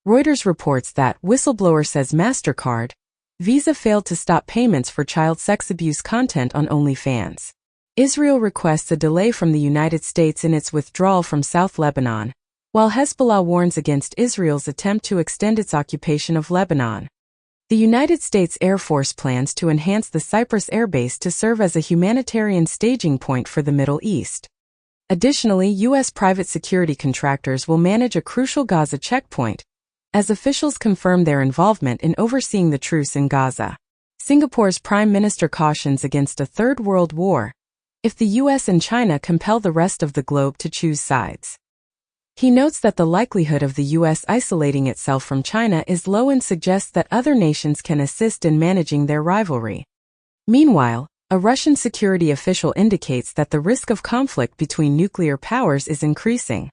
Reuters reports that whistleblower says MasterCard, Visa failed to stop payments for child sex abuse content on OnlyFans. Israel requests a delay from the United States in its withdrawal from South Lebanon, while Hezbollah warns against Israel's attempt to extend its occupation of Lebanon. The United States Air Force plans to enhance the Cyprus Air Base to serve as a humanitarian staging point for the Middle East. Additionally, U.S. private security contractors will manage a crucial Gaza checkpoint, as officials confirm their involvement in overseeing the truce in Gaza. Singapore's Prime Minister cautions against a third world war if the U.S. and China compel the rest of the globe to choose sides. He notes that the likelihood of the U.S. isolating itself from China is low and suggests that other nations can assist in managing their rivalry. Meanwhile, a Russian security official indicates that the risk of conflict between nuclear powers is increasing.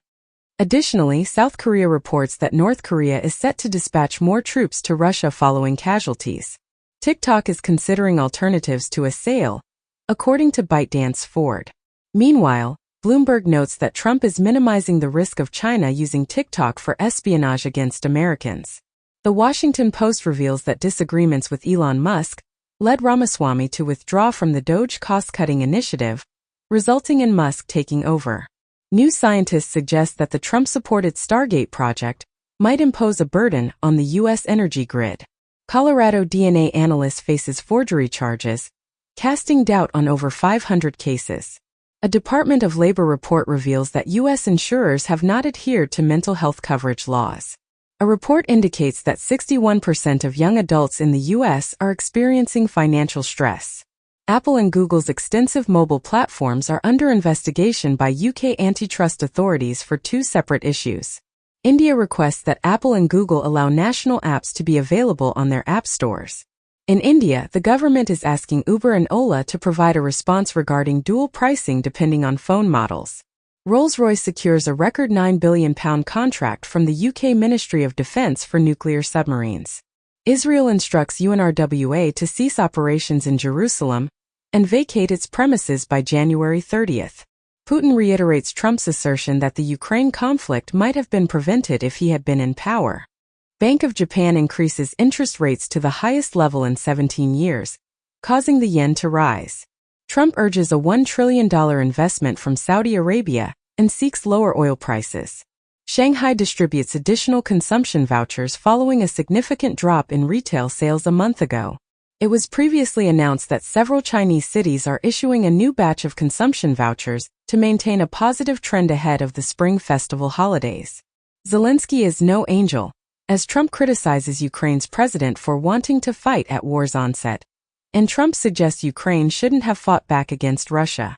Additionally, South Korea reports that North Korea is set to dispatch more troops to Russia following casualties. TikTok is considering alternatives to a sale, according to ByteDance Ford. Meanwhile, Bloomberg notes that Trump is minimizing the risk of China using TikTok for espionage against Americans. The Washington Post reveals that disagreements with Elon Musk led Ramaswamy to withdraw from the Doge cost-cutting initiative, resulting in Musk taking over. New scientists suggest that the Trump-supported Stargate project might impose a burden on the U.S. energy grid. Colorado DNA analyst faces forgery charges, casting doubt on over 500 cases. A Department of Labor report reveals that U.S. insurers have not adhered to mental health coverage laws. A report indicates that 61% of young adults in the U.S. are experiencing financial stress. Apple and Google's extensive mobile platforms are under investigation by UK antitrust authorities for 2 separate issues. India requests that Apple and Google allow national apps to be available on their app stores. In India, the government is asking Uber and Ola to provide a response regarding dual pricing depending on phone models. Rolls-Royce secures a record £9 billion contract from the UK Ministry of Defence for nuclear submarines. Israel instructs UNRWA to cease operations in Jerusalem and vacate its premises by January 30th. Putin reiterates Trump's assertion that the Ukraine conflict might have been prevented if he had been in power. Bank of Japan increases interest rates to the highest level in 17 years, causing the yen to rise. Trump urges a $1 trillion investment from Saudi Arabia and seeks lower oil prices. Shanghai distributes additional consumption vouchers following a significant drop in retail sales a month ago. It was previously announced that several Chinese cities are issuing a new batch of consumption vouchers to maintain a positive trend ahead of the Spring Festival holidays. Zelensky is no angel, as Trump criticizes Ukraine's president for wanting to fight at war's onset, and Trump suggests Ukraine shouldn't have fought back against Russia.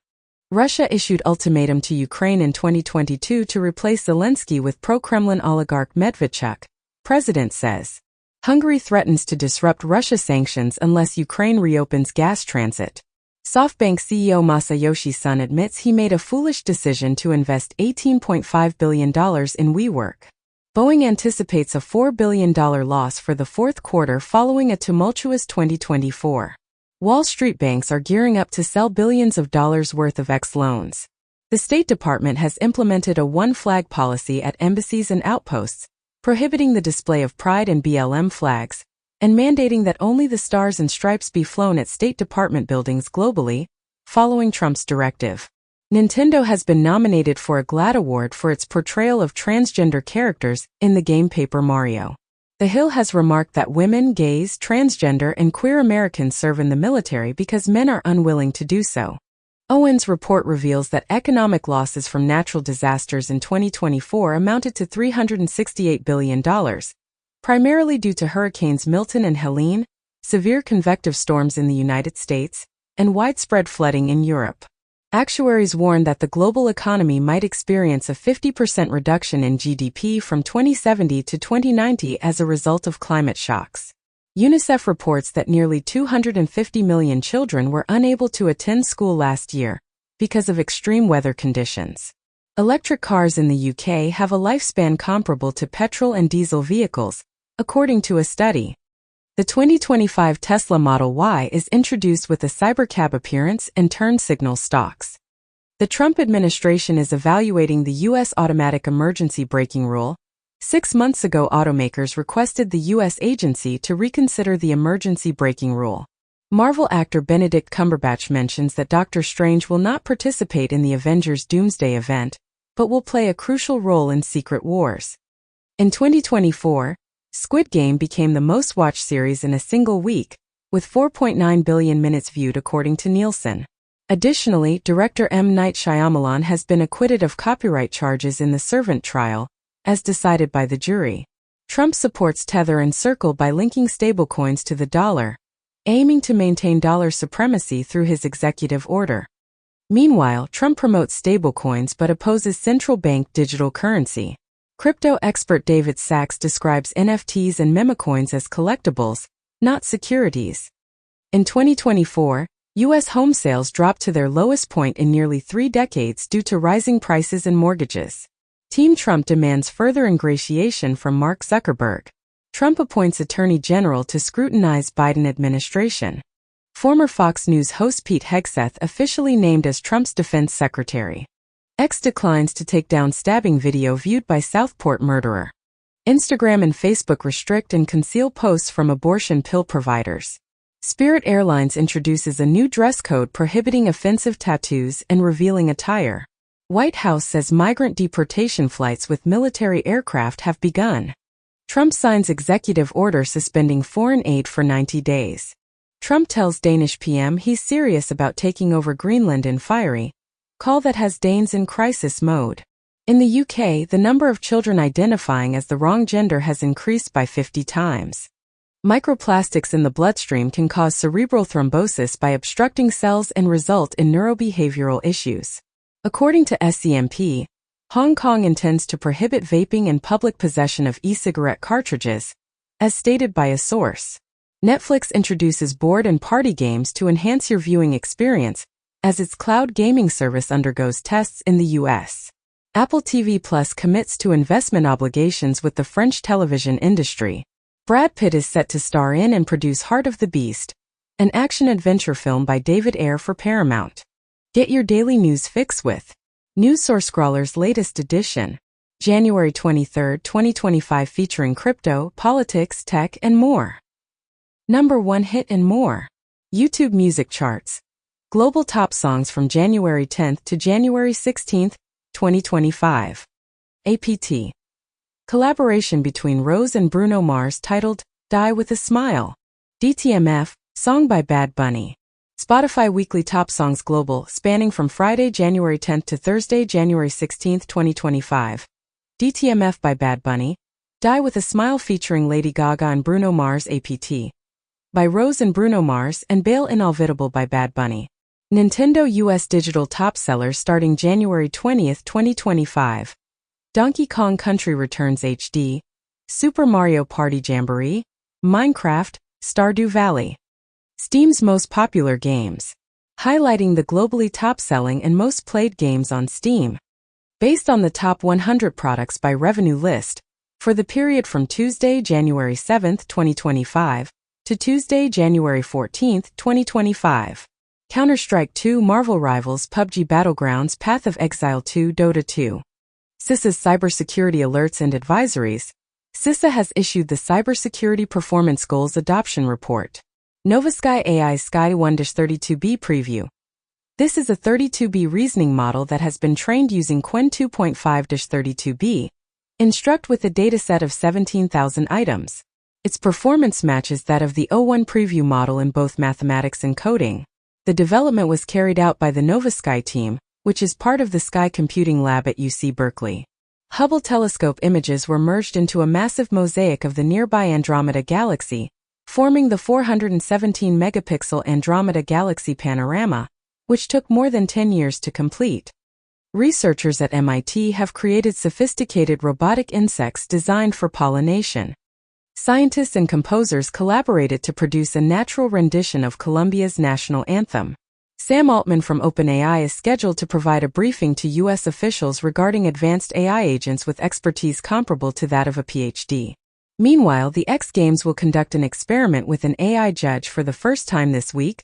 Russia issued ultimatum to Ukraine in 2022 to replace Zelensky with pro-Kremlin oligarch Medvedchuk, president says. Hungary threatens to disrupt Russia sanctions unless Ukraine reopens gas transit. SoftBank CEO Masayoshi Son admits he made a foolish decision to invest $18.5 billion in WeWork. Boeing anticipates a $4 billion loss for the fourth quarter following a tumultuous 2024. Wall Street banks are gearing up to sell billions of dollars worth of ex-loans. The State Department has implemented a one-flag policy at embassies and outposts, prohibiting the display of Pride and BLM flags, and mandating that only the stars and stripes be flown at State Department buildings globally, following Trump's directive. Nintendo has been nominated for a GLAAD Award for its portrayal of transgender characters in the game Paper Mario. The Hill has remarked that women, gays, transgender, and queer Americans serve in the military because men are unwilling to do so. Owen's report reveals that economic losses from natural disasters in 2024 amounted to $368 billion, primarily due to hurricanes Milton and Helene, severe convective storms in the United States, and widespread flooding in Europe. Actuaries warn that the global economy might experience a 50% reduction in GDP from 2070 to 2090 as a result of climate shocks. UNICEF reports that nearly 250 million children were unable to attend school last year because of extreme weather conditions. Electric cars in the UK have a lifespan comparable to petrol and diesel vehicles, according to a study. The 2025 Tesla Model Y is introduced with a cybercab appearance and turn signal stalks. The Trump administration is evaluating the U.S. automatic emergency braking rule. 6 months ago, automakers requested the U.S. agency to reconsider the emergency braking rule. Marvel actor Benedict Cumberbatch mentions that Doctor Strange will not participate in the Avengers Doomsday event, but will play a crucial role in Secret Wars. In 2024, Squid Game became the most-watched series in a single week, with 4.9 billion minutes viewed according to Nielsen. Additionally, director M. Night Shyamalan has been acquitted of copyright charges in The Servant trial, as decided by the jury. Trump supports Tether and Circle by linking stablecoins to the dollar, aiming to maintain dollar supremacy through his executive order. Meanwhile, Trump promotes stablecoins but opposes central bank digital currency. Crypto expert David Sachs describes NFTs and memecoins as collectibles, not securities. In 2024, U.S. home sales dropped to their lowest point in nearly 3 decades due to rising prices and mortgages. Team Trump demands further ingratiation from Mark Zuckerberg. Trump appoints Attorney General to scrutinize Biden administration. Former Fox News host Pete Hegseth officially named as Trump's defense secretary. X declines to take down stabbing video viewed by Southport murderer. Instagram and Facebook restrict and conceal posts from abortion pill providers. Spirit Airlines introduces a new dress code prohibiting offensive tattoos and revealing attire. White House says migrant deportation flights with military aircraft have begun. Trump signs executive order suspending foreign aid for 90 days. Trump tells Danish PM he's serious about taking over Greenland in fiery call that has Danes in crisis mode. In the UK, the number of children identifying as the wrong gender has increased by 50 times. Microplastics in the bloodstream can cause cerebral thrombosis by obstructing cells and result in neurobehavioral issues. According to SCMP, Hong Kong intends to prohibit vaping and public possession of e-cigarette cartridges, as stated by a source. Netflix introduces board and party games to enhance your viewing experience, as its cloud gaming service undergoes tests in the U.S. Apple TV Plus commits to investment obligations with the French television industry. Brad Pitt is set to star in and produce Heart of the Beast, an action-adventure film by David Ayer for Paramount. Get your daily news fix with NewsSourceScrawler's latest edition, January 23, 2025, featuring crypto, politics, tech, and more. Number 1 hit and more. YouTube music charts. Global top songs from January 10th to January 16th, 2025. APT. Collaboration between Rose and Bruno Mars titled Die With a Smile. DTMF, song by Bad Bunny. Spotify Weekly Top Songs Global, spanning from Friday, January 10th to Thursday, January 16th, 2025. DTMF by Bad Bunny. Die With a Smile featuring Lady Gaga and Bruno Mars. APT. By Rose and Bruno Mars and Bail Inolvidable by Bad Bunny. Nintendo US Digital Top Sellers starting January 20th, 2025. Donkey Kong Country Returns HD, Super Mario Party Jamboree, Minecraft, Stardew Valley. Steam's most popular games. Highlighting the globally top-selling and most played games on Steam. Based on the top 100 products by revenue list, for the period from Tuesday, January 7th, 2025, to Tuesday, January 14th, 2025. Counter-Strike 2, Marvel Rivals, PUBG Battlegrounds, Path of Exile 2, Dota 2. CISA's Cybersecurity Alerts and Advisories. CISA has issued the Cybersecurity Performance Goals Adoption Report. NovaSky AI Sky 1-32B Preview. This is a 32B reasoning model that has been trained using Qwen 2.5-32B, Instruct with a dataset of 17,000 items. Its performance matches that of the O1 preview model in both mathematics and coding. The development was carried out by the NovaSky team, which is part of the Sky Computing Lab at UC Berkeley. Hubble telescope images were merged into a massive mosaic of the nearby Andromeda Galaxy, forming the 417-megapixel Andromeda Galaxy panorama, which took more than 10 years to complete. Researchers at MIT have created sophisticated robotic insects designed for pollination. Scientists and composers collaborated to produce a natural rendition of Colombia's national anthem. Sam Altman from OpenAI is scheduled to provide a briefing to U.S. officials regarding advanced AI agents with expertise comparable to that of a PhD. Meanwhile, the X Games will conduct an experiment with an AI judge for the first time this week,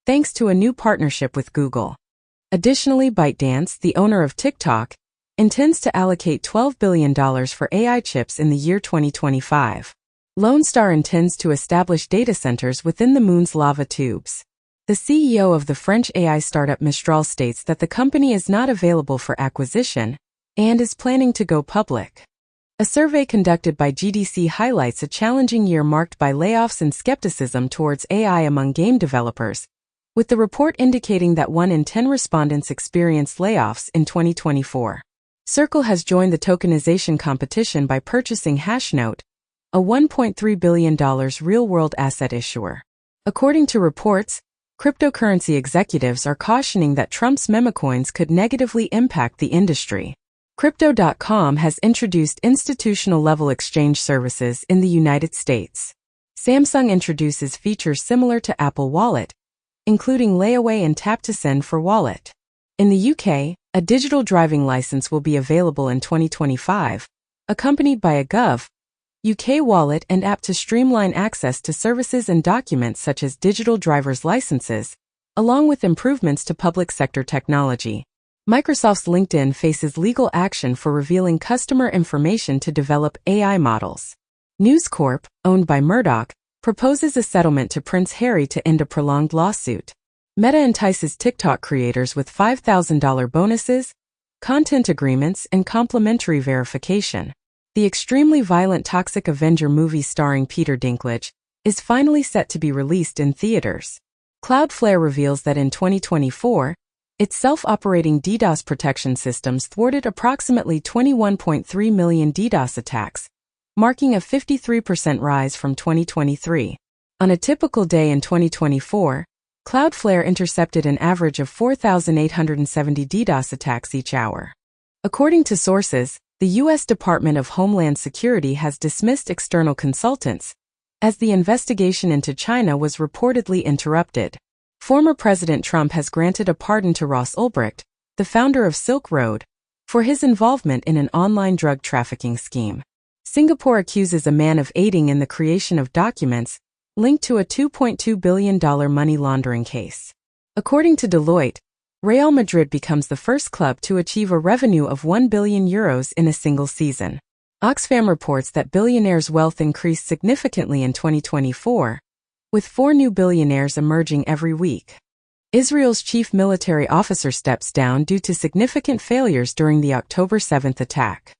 thanks to a new partnership with Google. Additionally, ByteDance, the owner of TikTok, intends to allocate $12 billion for AI chips in the year 2025. Lone Star intends to establish data centers within the moon's lava tubes. The CEO of the French AI startup Mistral states that the company is not available for acquisition and is planning to go public. A survey conducted by GDC highlights a challenging year marked by layoffs and skepticism towards AI among game developers, with the report indicating that 1 in 10 respondents experienced layoffs in 2024. Circle has joined the tokenization competition by purchasing Hashnote, a $1.3 billion real-world asset issuer. According to reports, cryptocurrency executives are cautioning that Trump's memecoins could negatively impact the industry. Crypto.com has introduced institutional-level exchange services in the United States. Samsung introduces features similar to Apple Wallet, including layaway and tap-to-send for Wallet. In the UK, a digital driving license will be available in 2025, accompanied by a Gov. UK wallet and app to streamline access to services and documents such as digital driver's licenses, along with improvements to public sector technology. Microsoft's LinkedIn faces legal action for revealing customer information to develop AI models. News Corp, owned by Murdoch, proposes a settlement to Prince Harry to end a prolonged lawsuit. Meta entices TikTok creators with $5,000 bonuses, content agreements, and complimentary verification. The extremely violent Toxic Avenger movie starring Peter Dinklage is finally set to be released in theaters. Cloudflare reveals that in 2024, its self-operating DDoS protection systems thwarted approximately 21.3 million DDoS attacks, marking a 53% rise from 2023. On a typical day in 2024, Cloudflare intercepted an average of 4,870 DDoS attacks each hour. According to sources, the U.S. Department of Homeland Security has dismissed external consultants, as the investigation into China was reportedly interrupted. Former President Trump has granted a pardon to Ross Ulbricht, the founder of Silk Road, for his involvement in an online drug trafficking scheme. Singapore accuses a man of aiding in the creation of documents linked to a $2.2 billion money laundering case. According to Deloitte, Real Madrid becomes the first club to achieve a revenue of €1 billion in a single season. Oxfam reports that billionaires' wealth increased significantly in 2024, with 4 new billionaires emerging every week. Israel's chief military officer steps down due to significant failures during the October 7 attack.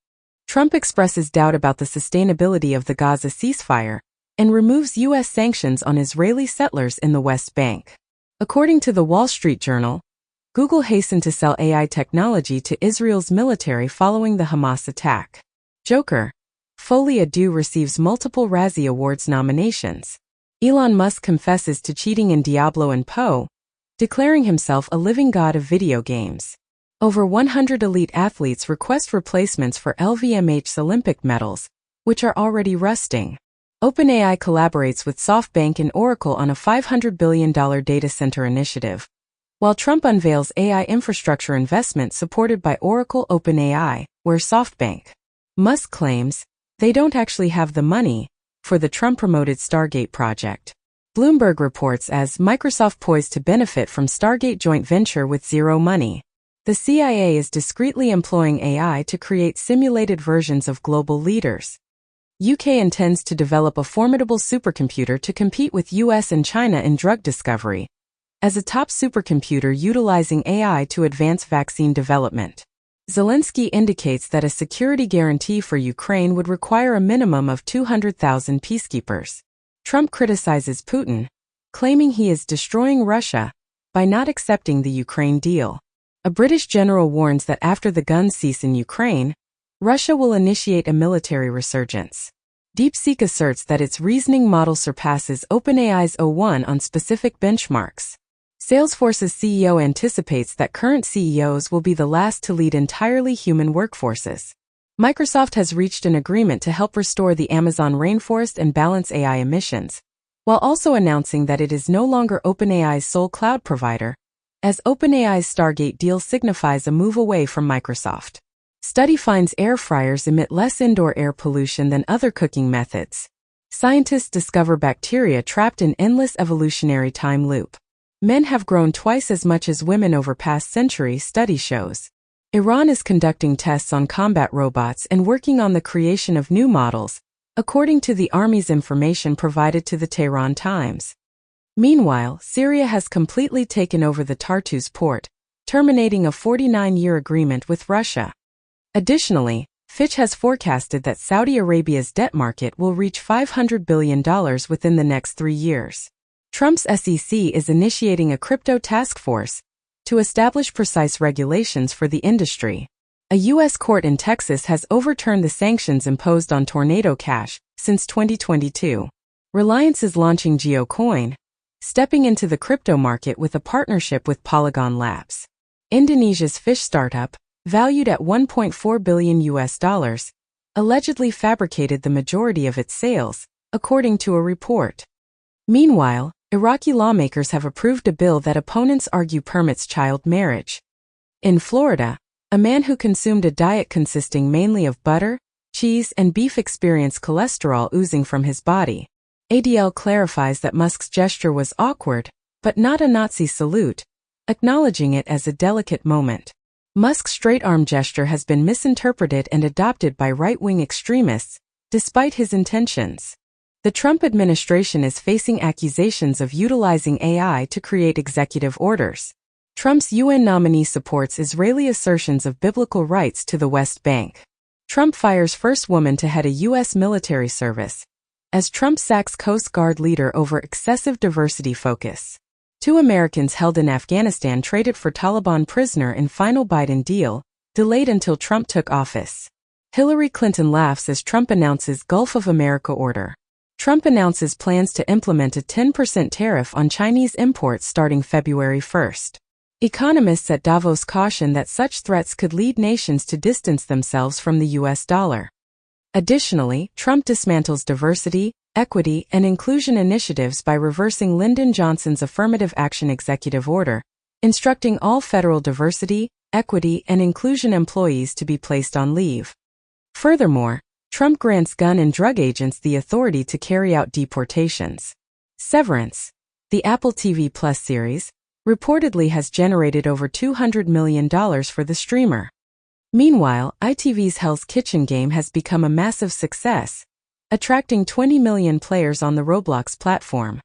Trump expresses doubt about the sustainability of the Gaza ceasefire and removes U.S. sanctions on Israeli settlers in the West Bank. According to the Wall Street Journal, Google hastened to sell AI technology to Israel's military following the Hamas attack. Joker, Folie à Deux receives multiple Razzie Awards nominations. Elon Musk confesses to cheating in Diablo and Poe, declaring himself a living god of video games. Over 100 elite athletes request replacements for LVMH's Olympic medals, which are already rusting. OpenAI collaborates with SoftBank and Oracle on a $500 billion data center initiative, while Trump unveils AI infrastructure investment supported by Oracle OpenAI, where SoftBank. Musk claims they don't actually have the money for the Trump-promoted Stargate project. Bloomberg reports as Microsoft poised to benefit from Stargate joint venture with zero money. The CIA is discreetly employing AI to create simulated versions of global leaders. UK intends to develop a formidable supercomputer to compete with US and China in drug discovery, as a top supercomputer utilizing AI to advance vaccine development. Zelensky indicates that a security guarantee for Ukraine would require a minimum of 200,000 peacekeepers. Trump criticizes Putin, claiming he is destroying Russia by not accepting the Ukraine deal. A British general warns that after the guns cease in Ukraine, Russia will initiate a military resurgence. DeepSeek asserts that its reasoning model surpasses OpenAI's o1 on specific benchmarks. Salesforce's CEO anticipates that current CEOs will be the last to lead entirely human workforces. Microsoft has reached an agreement to help restore the Amazon rainforest and balance AI emissions, while also announcing that it is no longer OpenAI's sole cloud provider, as OpenAI's Stargate deal signifies a move away from Microsoft. Study finds air fryers emit less indoor air pollution than other cooking methods. Scientists discover bacteria trapped in endless evolutionary time loop. Men have grown twice as much as women over past century, study shows. Iran is conducting tests on combat robots and working on the creation of new models, according to the Army's information provided to the Tehran Times. Meanwhile, Syria has completely taken over the Tartus port, terminating a 49-year agreement with Russia. Additionally, Fitch has forecasted that Saudi Arabia's debt market will reach $500 billion within the next 3 years. Trump's SEC is initiating a crypto task force to establish precise regulations for the industry. A U.S. court in Texas has overturned the sanctions imposed on Tornado Cash since 2022. Reliance is launching GeoCoin, stepping into the crypto market with a partnership with Polygon Labs. Indonesia's fish startup, valued at $1.4 billion, allegedly fabricated the majority of its sales, according to a report. Meanwhile, Iraqi lawmakers have approved a bill that opponents argue permits child marriage. In Florida, a man who consumed a diet consisting mainly of butter, cheese, and beef experienced cholesterol oozing from his body. ADL clarifies that Musk's gesture was awkward, but not a Nazi salute, acknowledging it as a delicate moment. Musk's straight-arm gesture has been misinterpreted and adopted by right-wing extremists, despite his intentions. The Trump administration is facing accusations of utilizing AI to create executive orders. Trump's UN nominee supports Israeli assertions of biblical rights to the West Bank. Trump fires first woman to head a U.S. military service, as Trump sacks Coast Guard leader over excessive diversity focus. 2 Americans held in Afghanistan traded for Taliban prisoner in final Biden deal, delayed until Trump took office. Hillary Clinton laughs as Trump announces Gulf of America order. Trump announces plans to implement a 10% tariff on Chinese imports starting February 1st. Economists at Davos caution that such threats could lead nations to distance themselves from the U.S. dollar. Additionally, Trump dismantles diversity, equity, and inclusion initiatives by reversing Lyndon Johnson's affirmative action executive order, instructing all federal diversity, equity, and inclusion employees to be placed on leave. Furthermore, Trump grants gun and drug agents the authority to carry out deportations. Severance, the Apple TV Plus series, reportedly has generated over $200 million for the streamer. Meanwhile, ITV's Hell's Kitchen game has become a massive success, attracting 20 million players on the Roblox platform.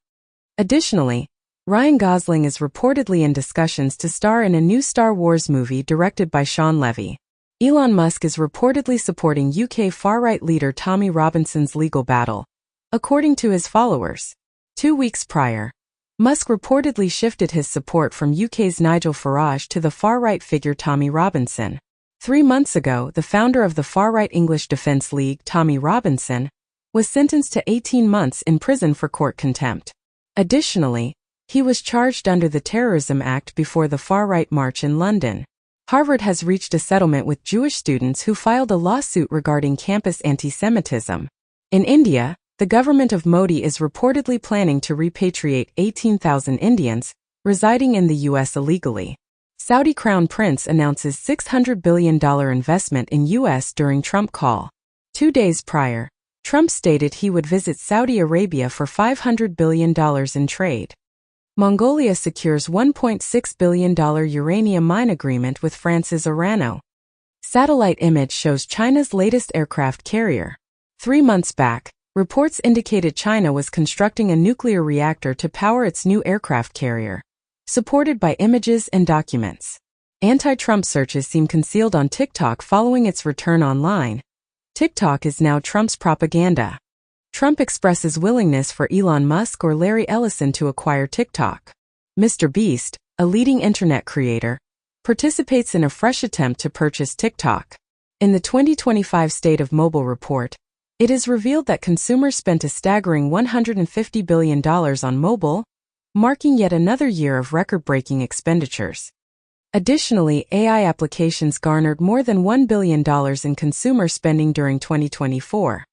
Additionally, Ryan Gosling is reportedly in discussions to star in a new Star Wars movie directed by Sean Levy. Elon Musk is reportedly supporting UK far-right leader Tommy Robinson's legal battle, according to his followers. 2 weeks prior, Musk reportedly shifted his support from UK's Nigel Farage to the far-right figure Tommy Robinson. 3 months ago, the founder of the far-right English Defence League, Tommy Robinson, was sentenced to 18 months in prison for court contempt. Additionally, he was charged under the Terrorism Act before the far-right march in London. Harvard has reached a settlement with Jewish students who filed a lawsuit regarding campus anti-Semitism. In India, the government of Modi is reportedly planning to repatriate 18,000 Indians residing in the U.S. illegally. Saudi Crown Prince announces $600 billion investment in U.S. during Trump call. 2 days prior, Trump stated he would visit Saudi Arabia for $500 billion in trade. Mongolia secures $1.6 billion uranium mine agreement with France's Orano. Satellite image shows China's latest aircraft carrier. 3 months back, reports indicated China was constructing a nuclear reactor to power its new aircraft carrier, supported by images and documents. Anti-Trump searches seem concealed on TikTok following its return online. TikTok is now Trump's propaganda. Trump expresses willingness for Elon Musk or Larry Ellison to acquire TikTok. Mr. Beast, a leading internet creator, participates in a fresh attempt to purchase TikTok. In the 2025 State of Mobile report, it is revealed that consumers spent a staggering $150 billion on mobile, marking yet another year of record-breaking expenditures. Additionally, AI applications garnered more than $1 billion in consumer spending during 2024.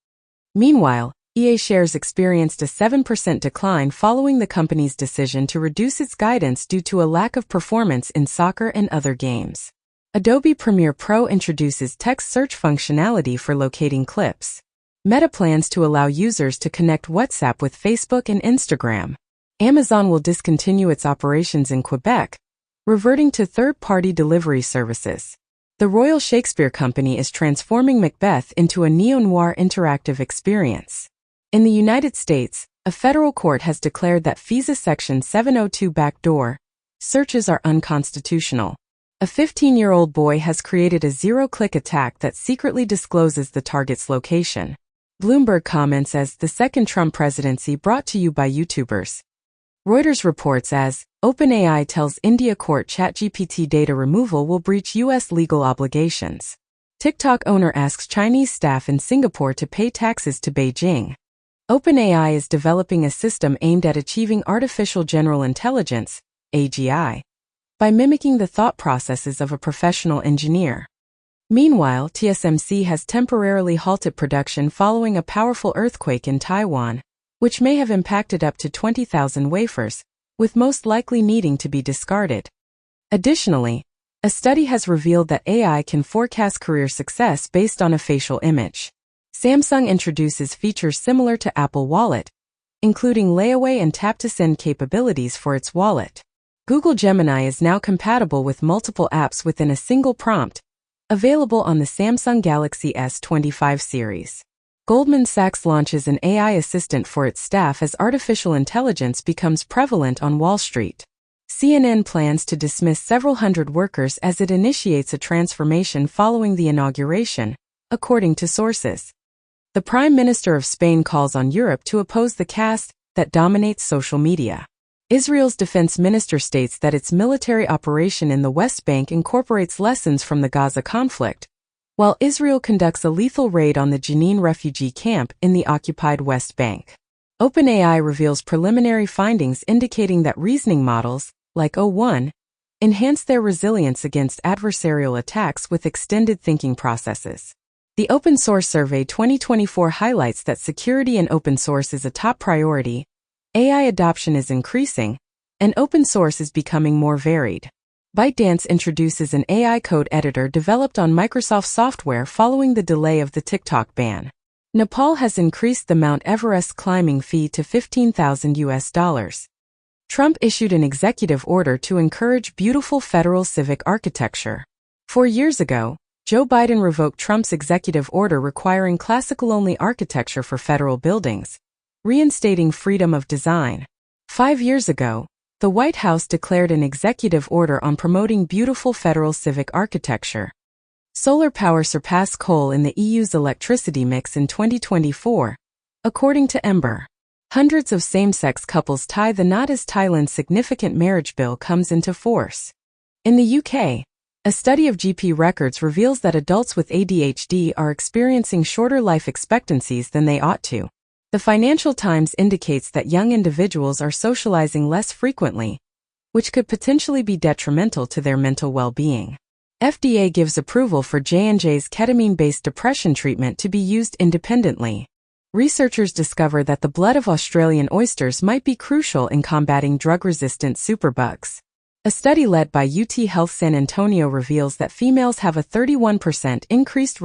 Meanwhile, EA shares experienced a 7% decline following the company's decision to reduce its guidance due to a lack of performance in soccer and other games. Adobe Premiere Pro introduces text search functionality for locating clips. Meta plans to allow users to connect WhatsApp with Facebook and Instagram. Amazon will discontinue its operations in Quebec, reverting to third-party delivery services. The Royal Shakespeare Company is transforming Macbeth into a neo-noir interactive experience. In the United States, a federal court has declared that FISA Section 702 backdoor searches are unconstitutional. A 15-year-old boy has created a zero-click attack that secretly discloses the target's location. Bloomberg comments as the second Trump presidency brought to you by YouTubers. Reuters reports as OpenAI tells India court ChatGPT data removal will breach U.S. legal obligations. TikTok owner asks Chinese staff in Singapore to pay taxes to Beijing. OpenAI is developing a system aimed at achieving artificial general intelligence, AGI, by mimicking the thought processes of a professional engineer. Meanwhile, TSMC has temporarily halted production following a powerful earthquake in Taiwan, which may have impacted up to 20,000 wafers, with most likely needing to be discarded. Additionally, a study has revealed that AI can forecast career success based on a facial image. Samsung introduces features similar to Apple Wallet, including layaway and tap-to-send capabilities for its wallet. Google Gemini is now compatible with multiple apps within a single prompt, available on the Samsung Galaxy S25 series. Goldman Sachs launches an AI assistant for its staff as artificial intelligence becomes prevalent on Wall Street. CNN plans to dismiss several hundred workers as it initiates a transformation following the inauguration, according to sources. The Prime Minister of Spain calls on Europe to oppose the caste that dominates social media. Israel's defense minister states that its military operation in the West Bank incorporates lessons from the Gaza conflict, while Israel conducts a lethal raid on the Jenin refugee camp in the occupied West Bank. OpenAI reveals preliminary findings indicating that reasoning models, like O1, enhance their resilience against adversarial attacks with extended thinking processes. The Open Source Survey 2024 highlights that security in open source is a top priority, AI adoption is increasing, and open source is becoming more varied. ByteDance introduces an AI code editor developed on Microsoft software following the delay of the TikTok ban. Nepal has increased the Mount Everest climbing fee to $15,000. Trump issued an executive order to encourage beautiful federal civic architecture. 4 years ago, Joe Biden revoked Trump's executive order requiring classical-only architecture for federal buildings, reinstating freedom of design. 5 years ago, the White House declared an executive order on promoting beautiful federal civic architecture. Solar power surpassed coal in the EU's electricity mix in 2024, according to Ember. Hundreds of same-sex couples tie the knot as Thailand's significant marriage bill comes into force. In the UK, a study of GP records reveals that adults with ADHD are experiencing shorter life expectancies than they ought to. The Financial Times indicates that young individuals are socializing less frequently, which could potentially be detrimental to their mental well-being. FDA gives approval for J&J's ketamine-based depression treatment to be used independently. Researchers discover that the blood of Australian oysters might be crucial in combating drug-resistant superbugs. A study led by UT Health San Antonio reveals that females have a 31% increased